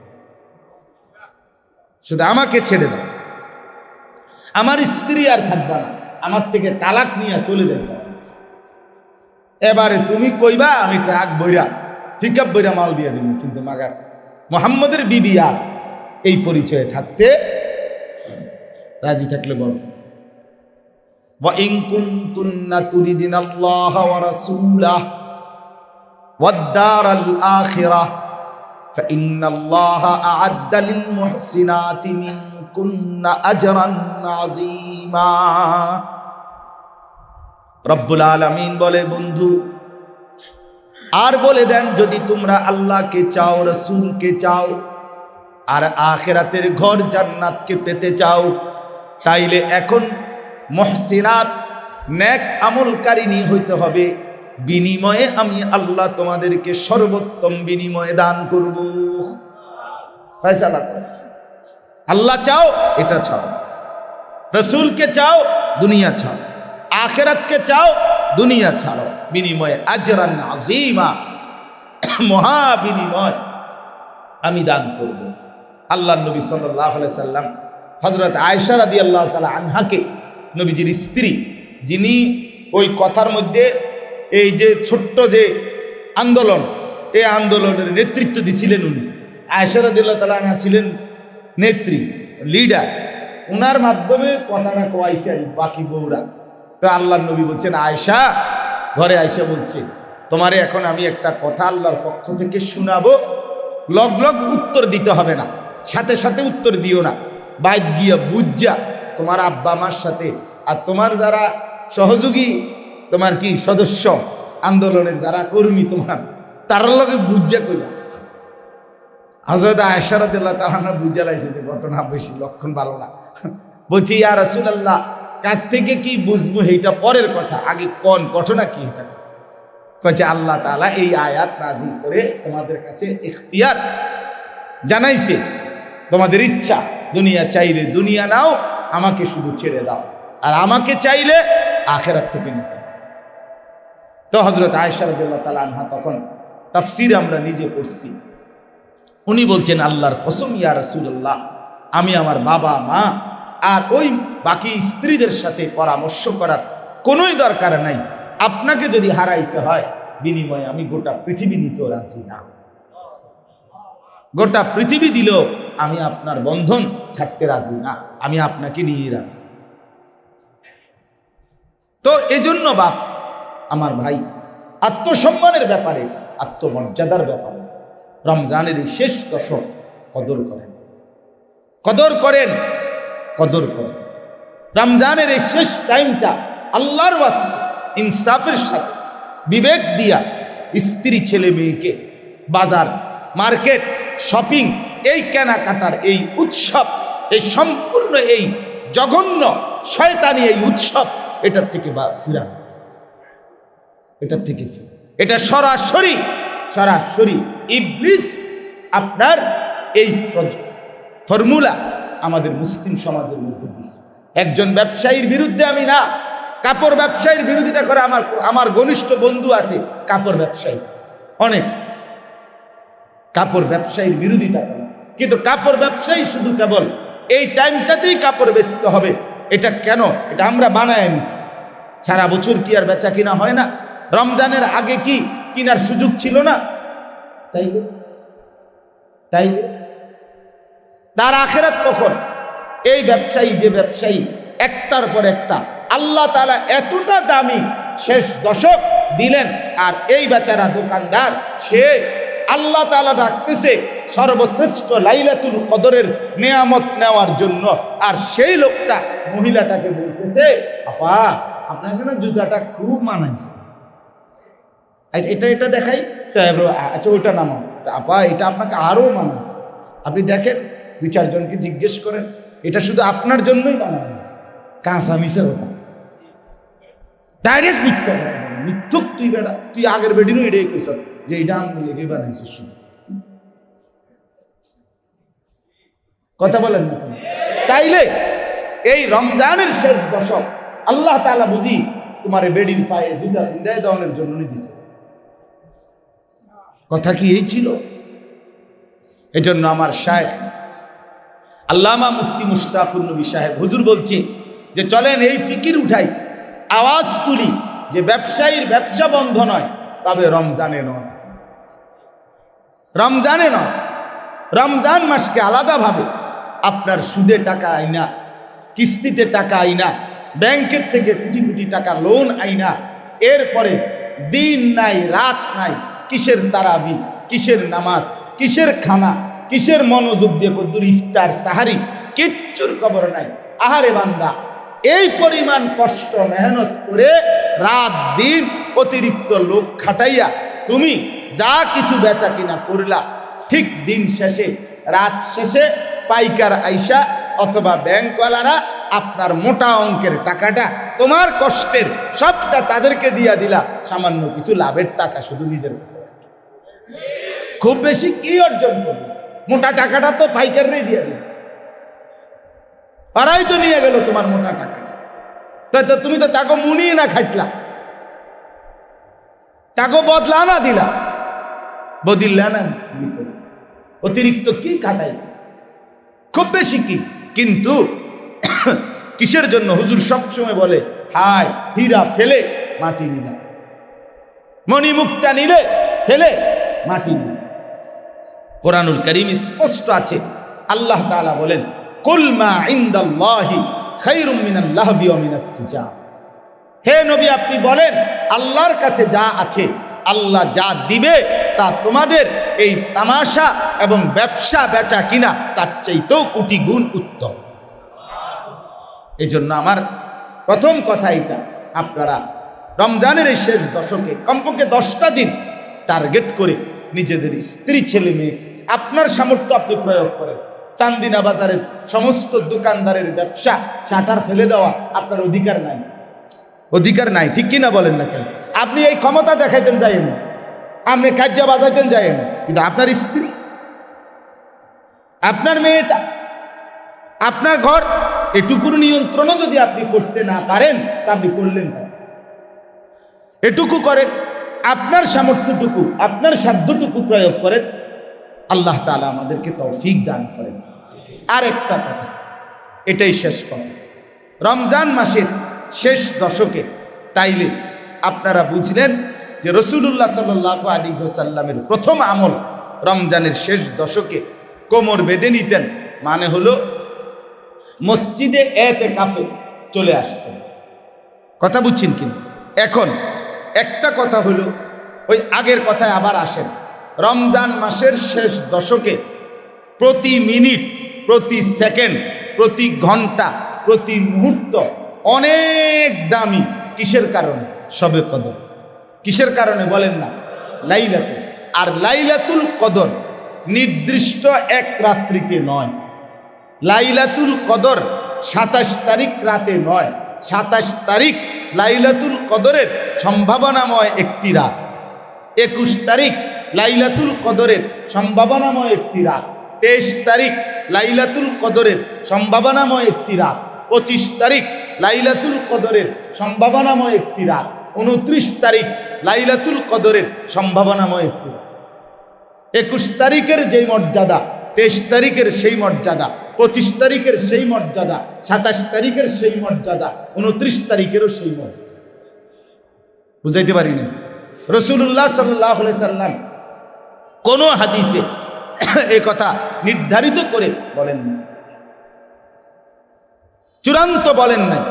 শুধু আমাকে ছেড়ে দাও, আমার স্ত্রী আর থাকবা না, আমার থেকে তালাক নিয়ে চলে যাবে। এবারে তুমি কইবা আমি ট্রাক বইরা, পিকআপ বইরা মাল দিয়ে দিব, কিন্তু মাগার মুহাম্মদের বিবি আর এই পরিচয়ে থাকতে রাজি থাকলে বল। ওয়া ইন কুনতুন্না তুরিদিনাল্লাহ ওয়া রাসূলাহ ওয়াদ দারাল আখিরাহ ফাইন্নাল্লাহা আ'আদ্দা লিল মুহসিনাতি মিনকুন্না আজরান আযীমা। রব্বুল আলামিন বলে, বন্ধু আর বলে দেন, যদি তোমরা আল্লাহকে চাও, রাসূলকে চাও, আর আখিরাতের ঘর জান্নাতকে পেতে চাও, তাইলে এখন মুহসিনাত, নেক আমলকারিনী হইতে হবে, বিনিময়ে আমি আল্লাহ তোমাদেরকে সর্বোত্তম বিনিময়ে দান করব। ফয়সালা করো, আল্লাহ চাও এটা চাও, রাসূলকে চাও দুনিয়া চাও, আখিরাতকে চাও দুনিয়া ছাড়ো, বিনিময়ে আজরান আযীমা, মহা বিনিময় আমি দান করব। আল্লাহর নবী সাল্লাল্লাহু আলাইহি সাল্লাম হযরত আয়েশা রাদিয়াল্লাহু তাআলা আনহাকে, নবীজির স্ত্রী, যিনি ওই কথার মধ্যে এই যে ছোট্ট যে আন্দোলন, এই আন্দোলনের নেতৃত্ব দিয়েছিলেন উনি, আয়েশা রাদিয়াল্লাহু তাআলা আনহা ছিলেন নেত্রী, লিডার, ওনার মাধ্যমে কথাটা কওয়াইছে আর বাকি বউরা। তো আল্লাহর নবী বলছেন, আয়েশা, ঘরে আয়েশা বলছে, তোমারে এখন আমি একটা কথা আল্লাহর পক্ষ থেকে শোনাবো, লগ লগ উত্তর দিতে হবে না, সাথে সাথে উত্তর দিও না, বাইর গিয়া বুঝা তোমার আব্বা মার সাথে আর তোমার যারা সহযোগী, তোমার কি সদস্য, আন্দোলনের যারা কর্মী, তোমার তার লগে বুঝা কইবা। হযরত আয়েশা রাদিয়াল্লাহু তাআলা বুঝা লাইছে যে ঘটনা বেশি লক্ষণ ভালো না, বলছি ইয়া রাসূলুল্লাহ, কার থেকে কি বুঝবো এইটা পরের কথা, আগে কোন ঘটনা কি এটা? কইছে আল্লাহ তাআলা এই আয়াত নাযিল করে তোমাদের কাছে ইখতিয়ার জানাইছে, তোমাদের ইচ্ছা, দুনিয়া চাইলে দুনিয়া নাও, আমাকে শুধু ছেড়ে দাও, আর আমাকে চাইলে আখিরাত থেকে নিতে। তো হযরত আয়েশা রাদিয়াল্লাহু তাআলা আনহা তখন তাফসীর আমরা নিজে পড়ছি, উনি বলছেন আল্লাহর কসম ইয়া রাসূলুল্লাহ, আমি আমার বাবা মা আর ওই বাকি স্ত্রীদের সাথে পরামর্শ করার কোনোই দরকার নাই, আপনাকে যদি হারাইতে হয় বিনিময়ে আমি গোটা পৃথিবী নিতে রাজি না। গোটা পৃথিবী দিল আমি আপনার বন্ধন ছাড়তে রাজি না, আমি আপনাকে নিয়ে রাজি। তো এজন্য বাপ আমার ভাই, আত্মসম্মানের ব্যাপারে, এটা আত্মমর্যাদার ব্যাপারে রমজানের এই শেষ দশক কদর করেন, কদর করেন, কদর করেন। রমজানের এই শেষ টাইমটা আল্লাহর ওয়াস্তে ইনসাফের সাথে বিবেক দিয়া স্ত্রী ছেলে মেয়েকে বাজার মার্কেট শপিং এই কেনাকাটার এই উৎসব, এই সম্পূর্ণ এই জঘন্য শয়তানি এই উৎসব, এটার থেকে ফিরান, এটার থেকে ফিরান। এটা সরাসরি সরাসরি ইবলিস আপনার এই ফর্মুলা আমাদের মুসলিম সমাজের মধ্যে দিচ্ছে। একজন ব্যবসায়ীর বিরুদ্ধে আমি না, কাপড় ব্যবসায়ীর বিরোধিতা করে আমার ঘনিষ্ঠ বন্ধু আছে কাপড় ব্যবসায়ী, অনেক কাপড় ব্যবসায়ীর বিরোধিতা করে, কিন্তু কাপড় ব্যবসায়ী শুধু কেবল এই টাইমটাতেই কাপড় বেচতে হবে, এটা কেন? এটা আমরা বানায় নিছি। সারা বছর কি আর বেচা কিনা হয় না? রমজানের আগে কি কিনার সুযোগ ছিল না? তাই তাই তার আখিরাত কখন? এই ব্যবসায়ী, যে ব্যবসায়ী একটার পর একটা আল্লাহ তাআলা এতটা দামি শেষ দশক দিলেন, আর এই বেচারা দোকানদার সে আল্লাহ তাআলা রাখতেছে সর্বশ্রেষ্ঠ লাইলাতুল কদরের নিয়ামত নেওয়ার জন্য, আর সেই লোকটা মহিলাটাকে বলতেছে আপা আপনার এখানে জুতাটা খুব মানাইছে, এটা এটা দেখাই, আচ্ছা ওইটা নামাও, আপা এটা আপনাকে আরো মানাইছে, আপনি দেখেন 2-4 জনকে জিজ্ঞেস করেন, এটা শুধু আপনার জন্যই বানানো হয়েছে। কাঁচা মিশে হতা ডাইরেক্ট মিথ্যা কথা বলে, মিথ্যুক তুই বেড়া, তুই আগের বেডিনও এটাই কইস যে এটা আমি লেগে বানাইছিস, শুধু কথা বলেন না। তাইলে এই রমজানের শেষ দশক আল্লাহ তাআলা বুঝি তোমার বেডির পায়ে জুতা ফিন্দায় দেওয়ানোর জন্য দিছে, কথা কি এই ছিল? এজন্য আমার শায়েখ আল্লামা মুফতি মুশতাকুর নবী সাহেব হুজুর বলছে যে চলেন এই ফিকির উঠাই, আওয়াজ তুলি যে ব্যবসায়ীর ব্যবসা বন্ধ নয়, তবে রমজানে নয়, রমজানে নয়। রমজান মাসকে আলাদাভাবে আপনার সুদে টাকা আইনা, কিস্তিতে টাকা আইনা, ব্যাংকের থেকে কোটি কোটি টাকা লোন আইনা, এরপরে দিন নাই রাত নাই, কিসের তারাবি, কিসের নামাজ, কিসের খানা, কিসের মনোযোগ দিয়ে কদ্দুর ইফতার সাহারি, কিচ্ছুর খবর নাই। আহারে বান্দা, এই পরিমাণ কষ্ট মেহনত করে রাত দিন অতিরিক্ত লোক খাটাইয়া তুমি যা কিছু বেচা কিনা করলা, ঠিক দিন শেষে রাত শেষে পাইকার আইসা অথবা ব্যাংকওয়ালারা আপনার মোটা অঙ্কের টাকাটা তোমার কষ্টের সবটা তাদেরকে দিয়া দিলা, সামান্য কিছু লাভের টাকা শুধু নিজের কাছে, খুব বেশি কি অর্জন করবে? মোটা টাকাটা তো পাইকাররাই দিয়ে দিল, তারাই তো নিয়ে গেল তোমার মোটা টাকাটা, তাই তো তুমি তো তাকে মুনিয়ে না খাটলা, তাকে বদলা না দিলা, বদিল্লা না, অতিরিক্ত কি কাটাই, খুব বেশি কি? কিন্তু কিসের জন্য? হুজুর সবসময় বলে হায় হীরা ফেলে মাটি নিলা, মণিমুক্তা নিলে ফেলে মাটি নিলা। কোরআনুল কারীম স্পষ্ট আছে, আল্লাহ তাআলা বলেন কুল মা ইনদাল্লাহি খায়রুম মিনাল লাহবি ওয়া মিনাত তিজারা। হে নবী আপনি বলেন আল্লাহর কাছে যা আছে, আল্লাহ যা দিবে তা তোমাদের এই তামাশা এবং ব্যবসা বেচা কিনা তার চাইতেও কোটি গুণ উত্তম। এই জন্য আমার প্রথম কথা এটা, আপনারা রমজানের এই শেষ দশকে কমপক্ষে 10টা দিন টার্গেট করে নিজেদের স্ত্রী ছেলে মেয়ে, আপনার সামর্থ্য আপনি প্রয়োগ করেন, চান্দিনা বাজারের সমস্ত দোকানদারের ব্যবসা শাটার ফেলে দেওয়া আপনার অধিকার নাই, অধিকার নাই, ঠিক কিনা বলেন না কেন? আপনি এই ক্ষমতা দেখাইতেন যাইেন, আপনি কার্য বাজাইতেন যাইেন, কিন্তু আপনার স্ত্রী, আপনার মেয়েটা, আপনার ঘর, এটুকুর নিয়ন্ত্রণও যদি আপনি করতে না পারেন তা আপনি করলেন না। এটুকু করেন, আপনার সামর্থ্যটুকু, আপনার সাধ্যটুকু প্রয়োগ করেন, আল্লাহ তাআলা আমাদেরকে তৌফিক দান করেন। আর একটা কথা, এটাই শেষ কথা, রমজান মাসের শেষ দশকে তাইলে আপনারা বুঝলেন যে রাসূলুল্লাহ সাল্লাল্লাহু আলাইহি ওয়াসাল্লামের প্রথম আমল রমজানের শেষ দশকে কোমর বেঁধে নিতেন, মানে হলো মসজিদে এতেকাফে চলে আসতেন। কথা বুঝছেন কিনা? এখন একটা কথা হলো, ওই আগের কথায় আবার আসেন, রমজান মাসের শেষ দশকে প্রতি মিনিট, প্রতি সেকেন্ড, প্রতি ঘন্টা, প্রতি মুহূর্ত অনেক দামি। কিসের কারণে? শবে কদর। কিসের কারণে বলেন না? লাইলাতুল। আর লাইলাতুল কদর নির্দিষ্ট এক রাত্রিতে নয়, লাইলাতুল কদর 27 তারিখ রাতে নয়, 27 তারিখ লাইলাতুল কদরের সম্ভাবনাময় একটি রাত, 21 তারিখ লাইলাতুল কদরের সম্ভাবনাময় একটি রাত, 23 তারিখ লাইলাতুল কদরের সম্ভাবনাময় একটি রাত, 25 তারিখ লাইলাতুল কদরের সম্ভাবনাময় একটি রাত, 29 তারিখ লাইলাতুল কদরের সম্ভাবনাময় একটি রাত। 21 তারিখের যেই মর্যাদা, 23 তারিখের সেই মর্যাদা, 25 তারিখের সেই মর্যাদা, 27 তারিখের সেই মর্যাদা, 29 তারিখেরও সেই মর্যাদা। বুঝাইতে পারি না? রাসূলুল্লাহ সাল্লাল্লাহু আলাইহি সাল্লাম কোন হাদিসে এই কথা নির্ধারিত করে বলেন না, চূড়ান্ত বলেন নাই।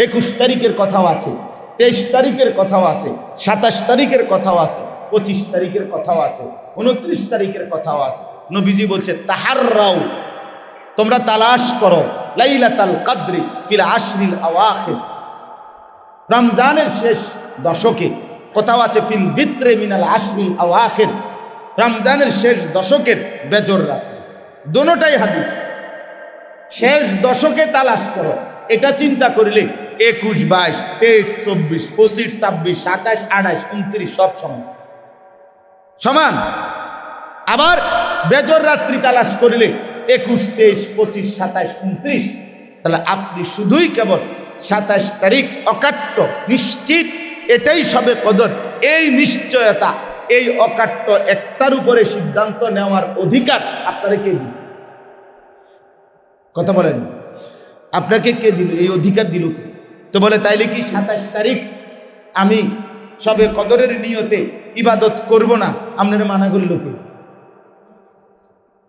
21 তারিখের কথাও আছে, 23 তারিখের কথাও আছে, 27 তারিখের কথাও আছে, 25 তারিখের কথাও আছে, 29 তারিখের কথাও আছে। নবীজি বলছে তাহাররাও, তোমরা তালাশ করো লাইলাতুল কদরি ফিল আশরিল আওয়াখির, রমজানের শেষ দশকে। কোথাও আছে ফিল ভিতরে মিনাল আশরিল আওয়াখির, রমজানের শেষ দশকের বেজর রাত। দোনোটাই হাদিস। শেষ দশকে তালাশ করো, এটা চিন্তা করলে 21, 22, 23, 24, 25, 26, 27, 28, 29 সব সমান সমান। আবার বেজর রাত্রি তালাশ করলে 21, 23, 25, 27, 29। তাহলে আপনি শুধুই কেবল 27 তারিখ অকাট্য নিশ্চিত, এটাই সবে কদর। এই নিশ্চয়তা, এই অকাট্য একটার উপরে সিদ্ধান্ত নেওয়ার অধিকার আপনারা কে দিল? কথা বলেন, আপনাকে কে দিল? এই অধিকার দিল কে? তো বলে তাইলে কি 27 তারিখ আমি সবে কদরের নিয়তে ইবাদত করব না, আপনারা মানা করল কে?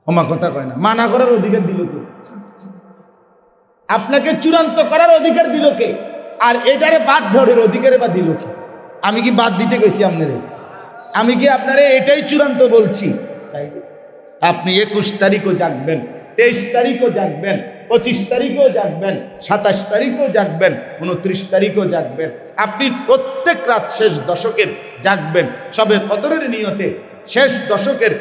আমার কথা কয় না, মানা করার অধিকার দিল কে? আপনাকে চূড়ান্ত করার অধিকার দিল কে? আর এটারে বাদ ধরার অধিকারে বা দিল কে? আমি কি বাদ দিতে গেছি আপনারে? আমি কি আপনারে এটাই চূড়ান্ত বলছি? তাই আপনি 21 তারিখও জাগবেন, 23 তারিখও জাগবেন, 25 তারিখও জাগবেন, 27 তারিখও জাগবেন, 29 তারিখও জাগবেন। আপনি প্রত্যেক রাত শেষ দশকের জাগবেন সবে কদরের নিয়তে। শেষ দশকের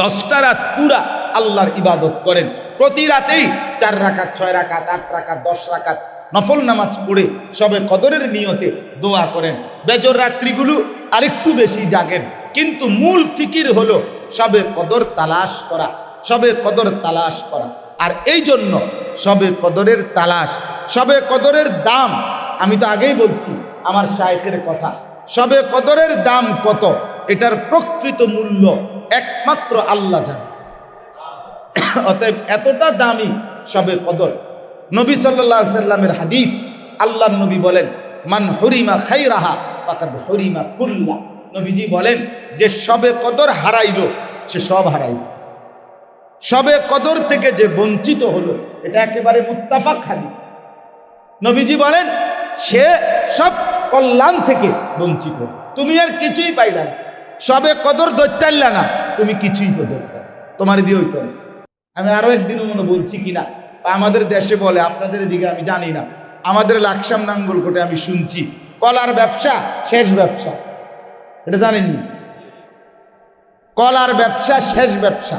10টা রাত পুরা আল্লাহর ইবাদত করেন। প্রতি রাতেই 4 রাকাত, 6 রাকাত, 8 রাকাত, 10 রাকাত নফল নামাজ পড়ে সবে কদরের নিয়তে দোয়া করেন। বেজর রাত্রিগুলো আরেকটু বেশি জাগেন, কিন্তু মূল ফিকির হলো সবে কদর তালাশ করা, সবে কদর তালাশ করা। আর এই জন্য সবে কদরের তালাশ, সবে কদরের দাম, আমি তো আগেই বলছি আমার শায়েখের কথা, সবে কদরের দাম কত, এটার প্রকৃত মূল্য একমাত্র আল্লাহ জানে। অতএব এতটা দামি সবে কদর। নবী সাল্লাল্লাহু আলাইহি সাল্লামের হাদিস, আল্লাহর নবী বলেন মান হুরিমা খাইরাহা ফাকাদ হুরিমা কুল্লা। নবীজি বলেন যে সবে কদর হারাইলো সে সব হারাইল। সবে কদর থেকে যে বঞ্চিত হলো, এটা একেবারে মুত্তাফাক হাদিস। নবীজি বলেন সে সব কল্যাণ থেকে বঞ্চিত। তুমি আর কিছুই পাইলা না, সবে কদর ধরতে না, তুমি কিছুই ধরতে, তোমার দিয়ে হইতো না। আমি আরো একদিনও মনে বলছি কিনা, আমাদের দেশে বলে, আপনাদের দিকে আমি জানি না, আমাদের লাকসাম নাঙ্গলকোটে আমি শুনছি কলার ব্যবসা শেষ ব্যবসা। এটা জানেননি? কলার ব্যবসা শেষ ব্যবসা,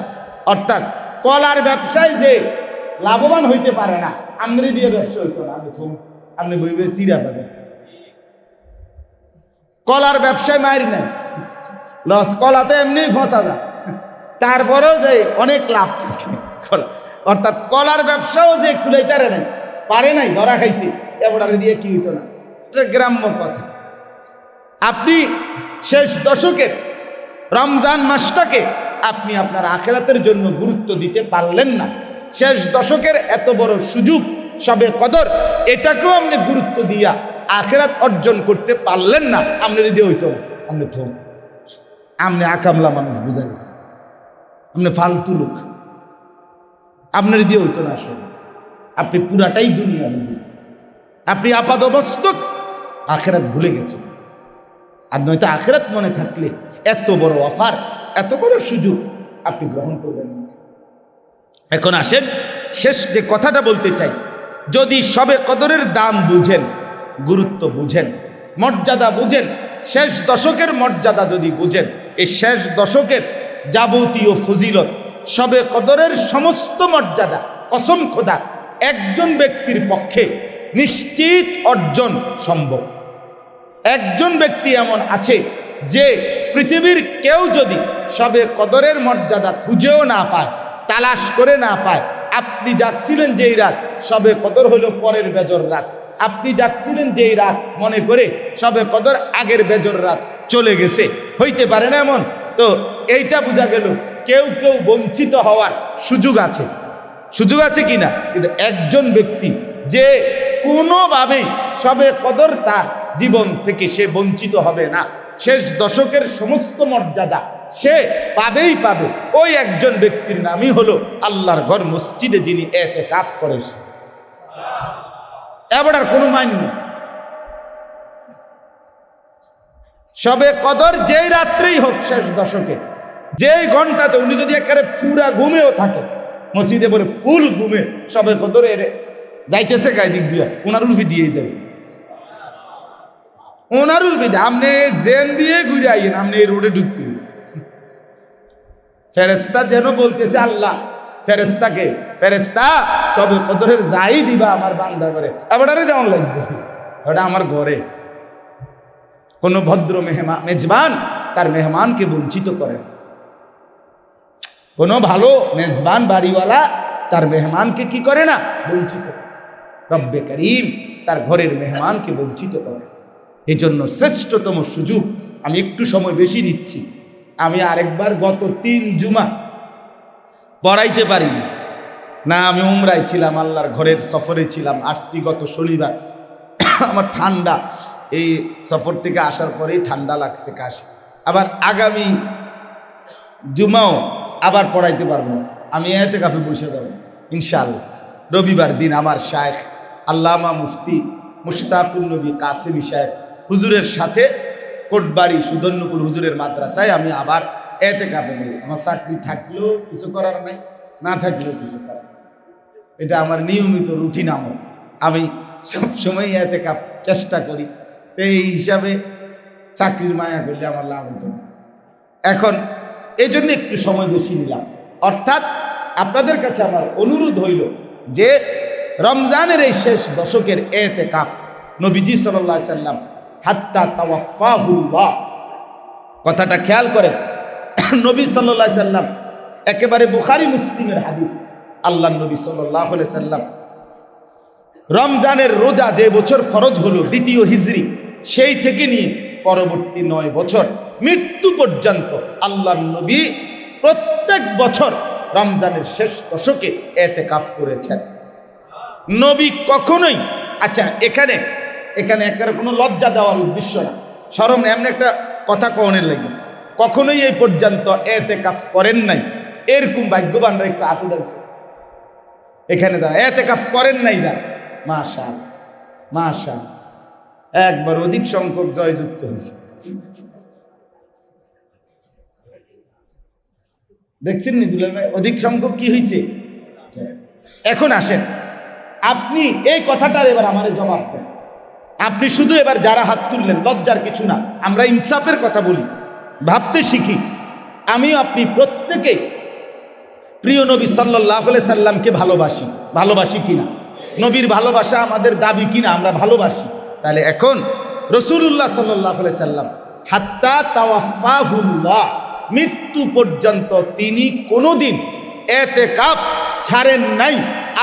অর্থাৎ কলার ব্যবসায় যে লাভবান হইতে পারে না, আমরি দিয়ে ব্যবসা হইতো না। আপনি বইবে চিরা বাজার কলার ব্যবসায় মারি নাই লস, কলা তো এমনি ফসা যায়, তারপরেও যে অনেক লাভ থাকে কলা। অর্থাৎ কলার ব্যবসাও যে কুলাইতারে নাই, পারে নাই, ধরা খাইছি, এবারে দিয়ে কি হইতো না। এটা গ্রাম্য কথা। আপনি শেষ দশকের রমজান মাসটাকে আপনি আপনার আখিরাতের জন্য গুরুত্ব দিতে পারলেন না। শেষ দশকের এত বড় সুযোগ সবে কদর, এটাকেও আপনি গুরুত্ব দিয়া আখিরাত অর্জন করতে পারলেন না। আপনার দিয়ে হইতো না, আপনি তো আপনি আকামলা মানুষ, বুঝা গেছে, আপনি ফালতু লোক, আপনার দিয়ে হইতো না। আসলে আপনি পুরাটাই দুনিয়া, আপনি আপাদমস্তক আখিরাত ভুলে গেছেন। আর নয়তো আখিরাত মনে থাকলে এত বড় অফার, এত বড় সুযোগ আপনি গ্রহণ করবেন না। এখন আসেন, শেষ যে কথাটা বলতে চাই, যদি সবে কদরের দাম বুঝেন, গুরুত্ব বুঝেন, মর্যাদা বুঝেন, শেষ দশকের মর্যাদা যদি বুঝেন, এই শেষ দশকের যাবতীয় ফজিলত, সবে কদরের সমস্ত মর্যাদা, কসম খোদা একজন ব্যক্তির পক্ষে নিশ্চিত অর্জন সম্ভব। একজন ব্যক্তি এমন আছে যে পৃথিবীর কেউ যদি সবে কদরের মর্যাদা খুঁজেও না পায়, তালাশ করে না পায়, আপনি যাচ্ছিলেন যেই রাত, সবে কদর হলো পরের বেজর রাত, আপনি যাচ্ছিলেন যেই রাত মনে করে সবে কদর আগের বেজর রাত চলে গেছে, হইতে পারে না এমন? তো এইটা বোঝা গেল কেউ কেউ বঞ্চিত হওয়ার সুযোগ আছে, সুযোগ আছে কিনা। কিন্তু একজন ব্যক্তি যে কোনোভাবেই সবে কদর তার জীবন থেকে সে বঞ্চিত হবে না, শেষ দশকের সমস্ত মর্যাদা সে পাবেই পাবে, ওই একজন ব্যক্তির নামই হলো আল্লাহর ঘর মসজিদে যিনি ইতিকাফ করে। এবার আর কোনো মাইন নেই। সবে কদর যেই রাত্রেই হোক, শেষ দশকে যেই ঘন্টাতে, উনি যদি একেবারে পুরা ঘুমেও থাকে, মসজিদে বলে ফুল ঘুমে সবে কদর এর যাইতেছে গায়ে দিক দিয়ে, ওনার উর্ফি দিয়ে যাবে, ওনার উর্ফি দিয়ে আপনি জেন দিয়ে ঘুরে আইয়েন, আপনি এই রোডে ঢুকতে। ফেরেস্তা যেন বলতেছে, আল্লাহ ফেরেস্তাকে, ফেরেস্তা সবে কদরের যাই দিবা আমার বান্দা করে, এবারে যেমন লাগবে ওটা আমার ঘরে। কোনো ভদ্র মেজবান তার মেহমানকে বঞ্চিত করে, কোনো ভালো মেজবান বাড়িওয়ালা তার মেহমানকে কি করে না, বঞ্চিত। রব্বে করিম তার ঘরের মেহমানকে বঞ্চিত করে। এই জন্য শ্রেষ্ঠতম সুযোগ, আমি একটু সময় বেশি নিচ্ছি, আমি আরেকবার গত 3 জুমা পড়াইতে পারিনি না, আমি উমরায় ছিলাম, আল্লাহর ঘরের সফরে ছিলাম, আসছি গত শনিবার। আমার ঠান্ডা, এই সফর থেকে আসার পরেই ঠান্ডা লাগছে, কাশি। আবার আগামী জুমাও আবার পড়াইতে পারবো, আমি ইতিকাফে বসে যাব ইনশাআল্লাহ। রবিবার দিন আমার শায়েখ আল্লামা মুফতি মুশতাকুন নবী কাসেমি সাহেব হুজুরের সাথে কোটবাড়ি সুধন্যপুর হুজুরের মাদ্রাসায় আমি আবার ইতিকাফে বলি। আমার চাকরি থাকলেও কিছু করার নাই, না থাকলেও কিছু করার, এটা আমার নিয়মিত রুটিন আমল। আমি সবসময় ইতিকাফ চেষ্টা করি, এই হিসাবে চাকরির মায়া করলে আমার লাভ হতো না। এখন এই জন্য একটু সময় বেশি নিলাম। অর্থাৎ আপনাদের কাছে আমার অনুরোধ হইল যে রমজানের এই শেষ দশকের ইতিকাফ নবীজি সাল্লাল্লাহু আলাইহি সাল্লাম হাত্তা তাওয়াফাহুল্লাহ, কথাটা খেয়াল করেন, নবী সাল্লাল্লাহু আলাইহি সাল্লাম, একেবারে বুখারী মুসলিমের হাদিস, আল্লাহ নবী সাল্লাল্লাহু আলাইহি সাল্লাম রমজানের রোজা যে বছর ফরজ হলো 2য় হিজরি, সেই থেকে নিয়ে পরবর্তী 9 বছর মৃত্যু পর্যন্ত আল্লাহর নবী প্রত্যেক বছর রমজানের শেষ দশকে ইতিকাফ করেছেন। নবী কখনোই, আচ্ছা এখানে একেবারে কোনো লজ্জা দেওয়ার উদ্দেশ্য না, শরম এমন একটা কথা কওনের লাগে, কখনোই এই পর্যন্ত ইতিকাফ করেন নাই এরকম ভাগ্যবানরা একটু হাত উঠাচ্ছে এখানে, যারা ইতিকাফ করেন নাই, যারা মাশাআল্লাহ মাশাআল্লাহ, একবার অধিক সংখ্যক জয়যুক্ত হয়েছে। দেখছেন নি দুলাল ভাই, অধিক সংখ্যক কি হয়েছে? এখন আসেন, আপনি এই কথাটার এবার আমারে জবাব দেন। আপনি শুধু এবার যারা হাত তুললেন, লজ্জার কিছু না, আমরা ইনসাফের কথা বলি, ভাবতে শিখি। আমি আপনি প্রত্যেকে প্রিয় নবী সাল্লাল্লাহু আলাইহি সাল্লামকে ভালোবাসি কিনা? নবীর ভালোবাসা আমাদের দাবি কিনা আমরা ভালোবাসি? তাহলে এখন রাসূলুল্লাহ সাল্লাল্লাহু আলাইহি সাল্লাম হাত্তা তাওয়াফাহুল্লাহ, মৃত্যু পর্যন্ত তিনি কোনোদিন ইতিকাফ ছাড়েন নাই।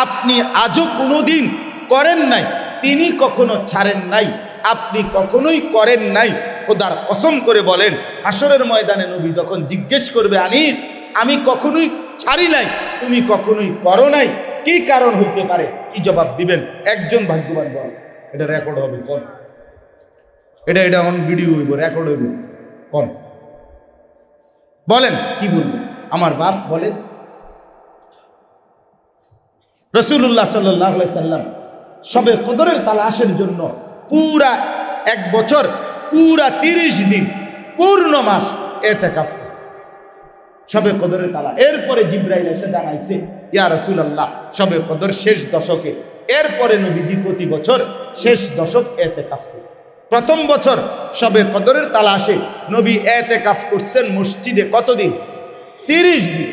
আপনি আজও কোনোদিন করেন নাই, তিনি কখনো ছাড়েন নাই, আপনি কখনোই করেন নাই। খোদার কসম করে বলেন, হাসরের ময়দানে নবী যখন জিজ্ঞেস করবে, আনিস আমি কখনোই ছাড়ি নাই, তুমি কখনোই করো নাই, কি কারণ হইতে পারে? কি জবাব দিবেন? একজন ভাগ্যবান বল, এটা রেকর্ড হবে কোন? এটা অন ভিডিও হইব, রেকর্ড হইব কোন? বলেন কি বলবেন? আমার বাপ বলেন। রাসূলুল্লাহ সাল্লাল্লাহু আলাইহি সাল্লাম শবে কদরের তালাশের জন্য পুরা 1 বছর, পুরা 30 দিন, পূর্ণ মাস ইতিকাফ করছে শবে কদরের তালা। এরপরে জিবরাইল এসে জানাইছে, ইয়া রাসূলুল্লাহ শবে কদর শেষ দশকে। এরপরে নবীজি প্রতি বছর শেষ দশক ইতিকাফ করে। প্রথম বছর শবে কদরের তালাশে নবী ইতিকাফ করছেন মসজিদে কতদিন? 30 দিন।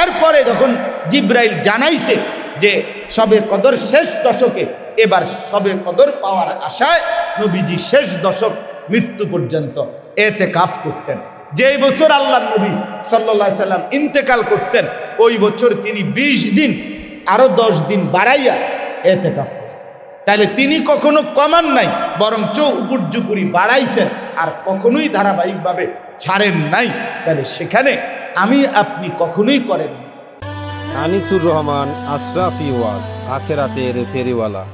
এরপরে যখন জিবরাইল জানাইছে যে শবে কদর শেষ দশকে, এবার শবে কদর পাওয়ার আশায় নবীজি শেষ দশক মৃত্যু পর্যন্ত ইতিকাফ করতেন। যেই বছর আল্লাহর নবী সাল্লাল্লাহু আলাইহি সাল্লাম ইন্তেকাল করছেন, ওই বছর তিনি 20 দিন আরো 10 দিন বাড়াইয়া ইতিকাফ করছেন। তাহলে তিনি কখনো কমান নাই, বরঞ্চ উপর্যুপুরি বাড়াইছেন, আর কখনোই ধারাবাহিকভাবে ছাড়েন নাই। তাহলে সেখানে আমি আপনি কখনোই করেন। আনিসুর রহমান, আশরাফি ওয়াজ, আখেরাতের ফেরিওয়ালা।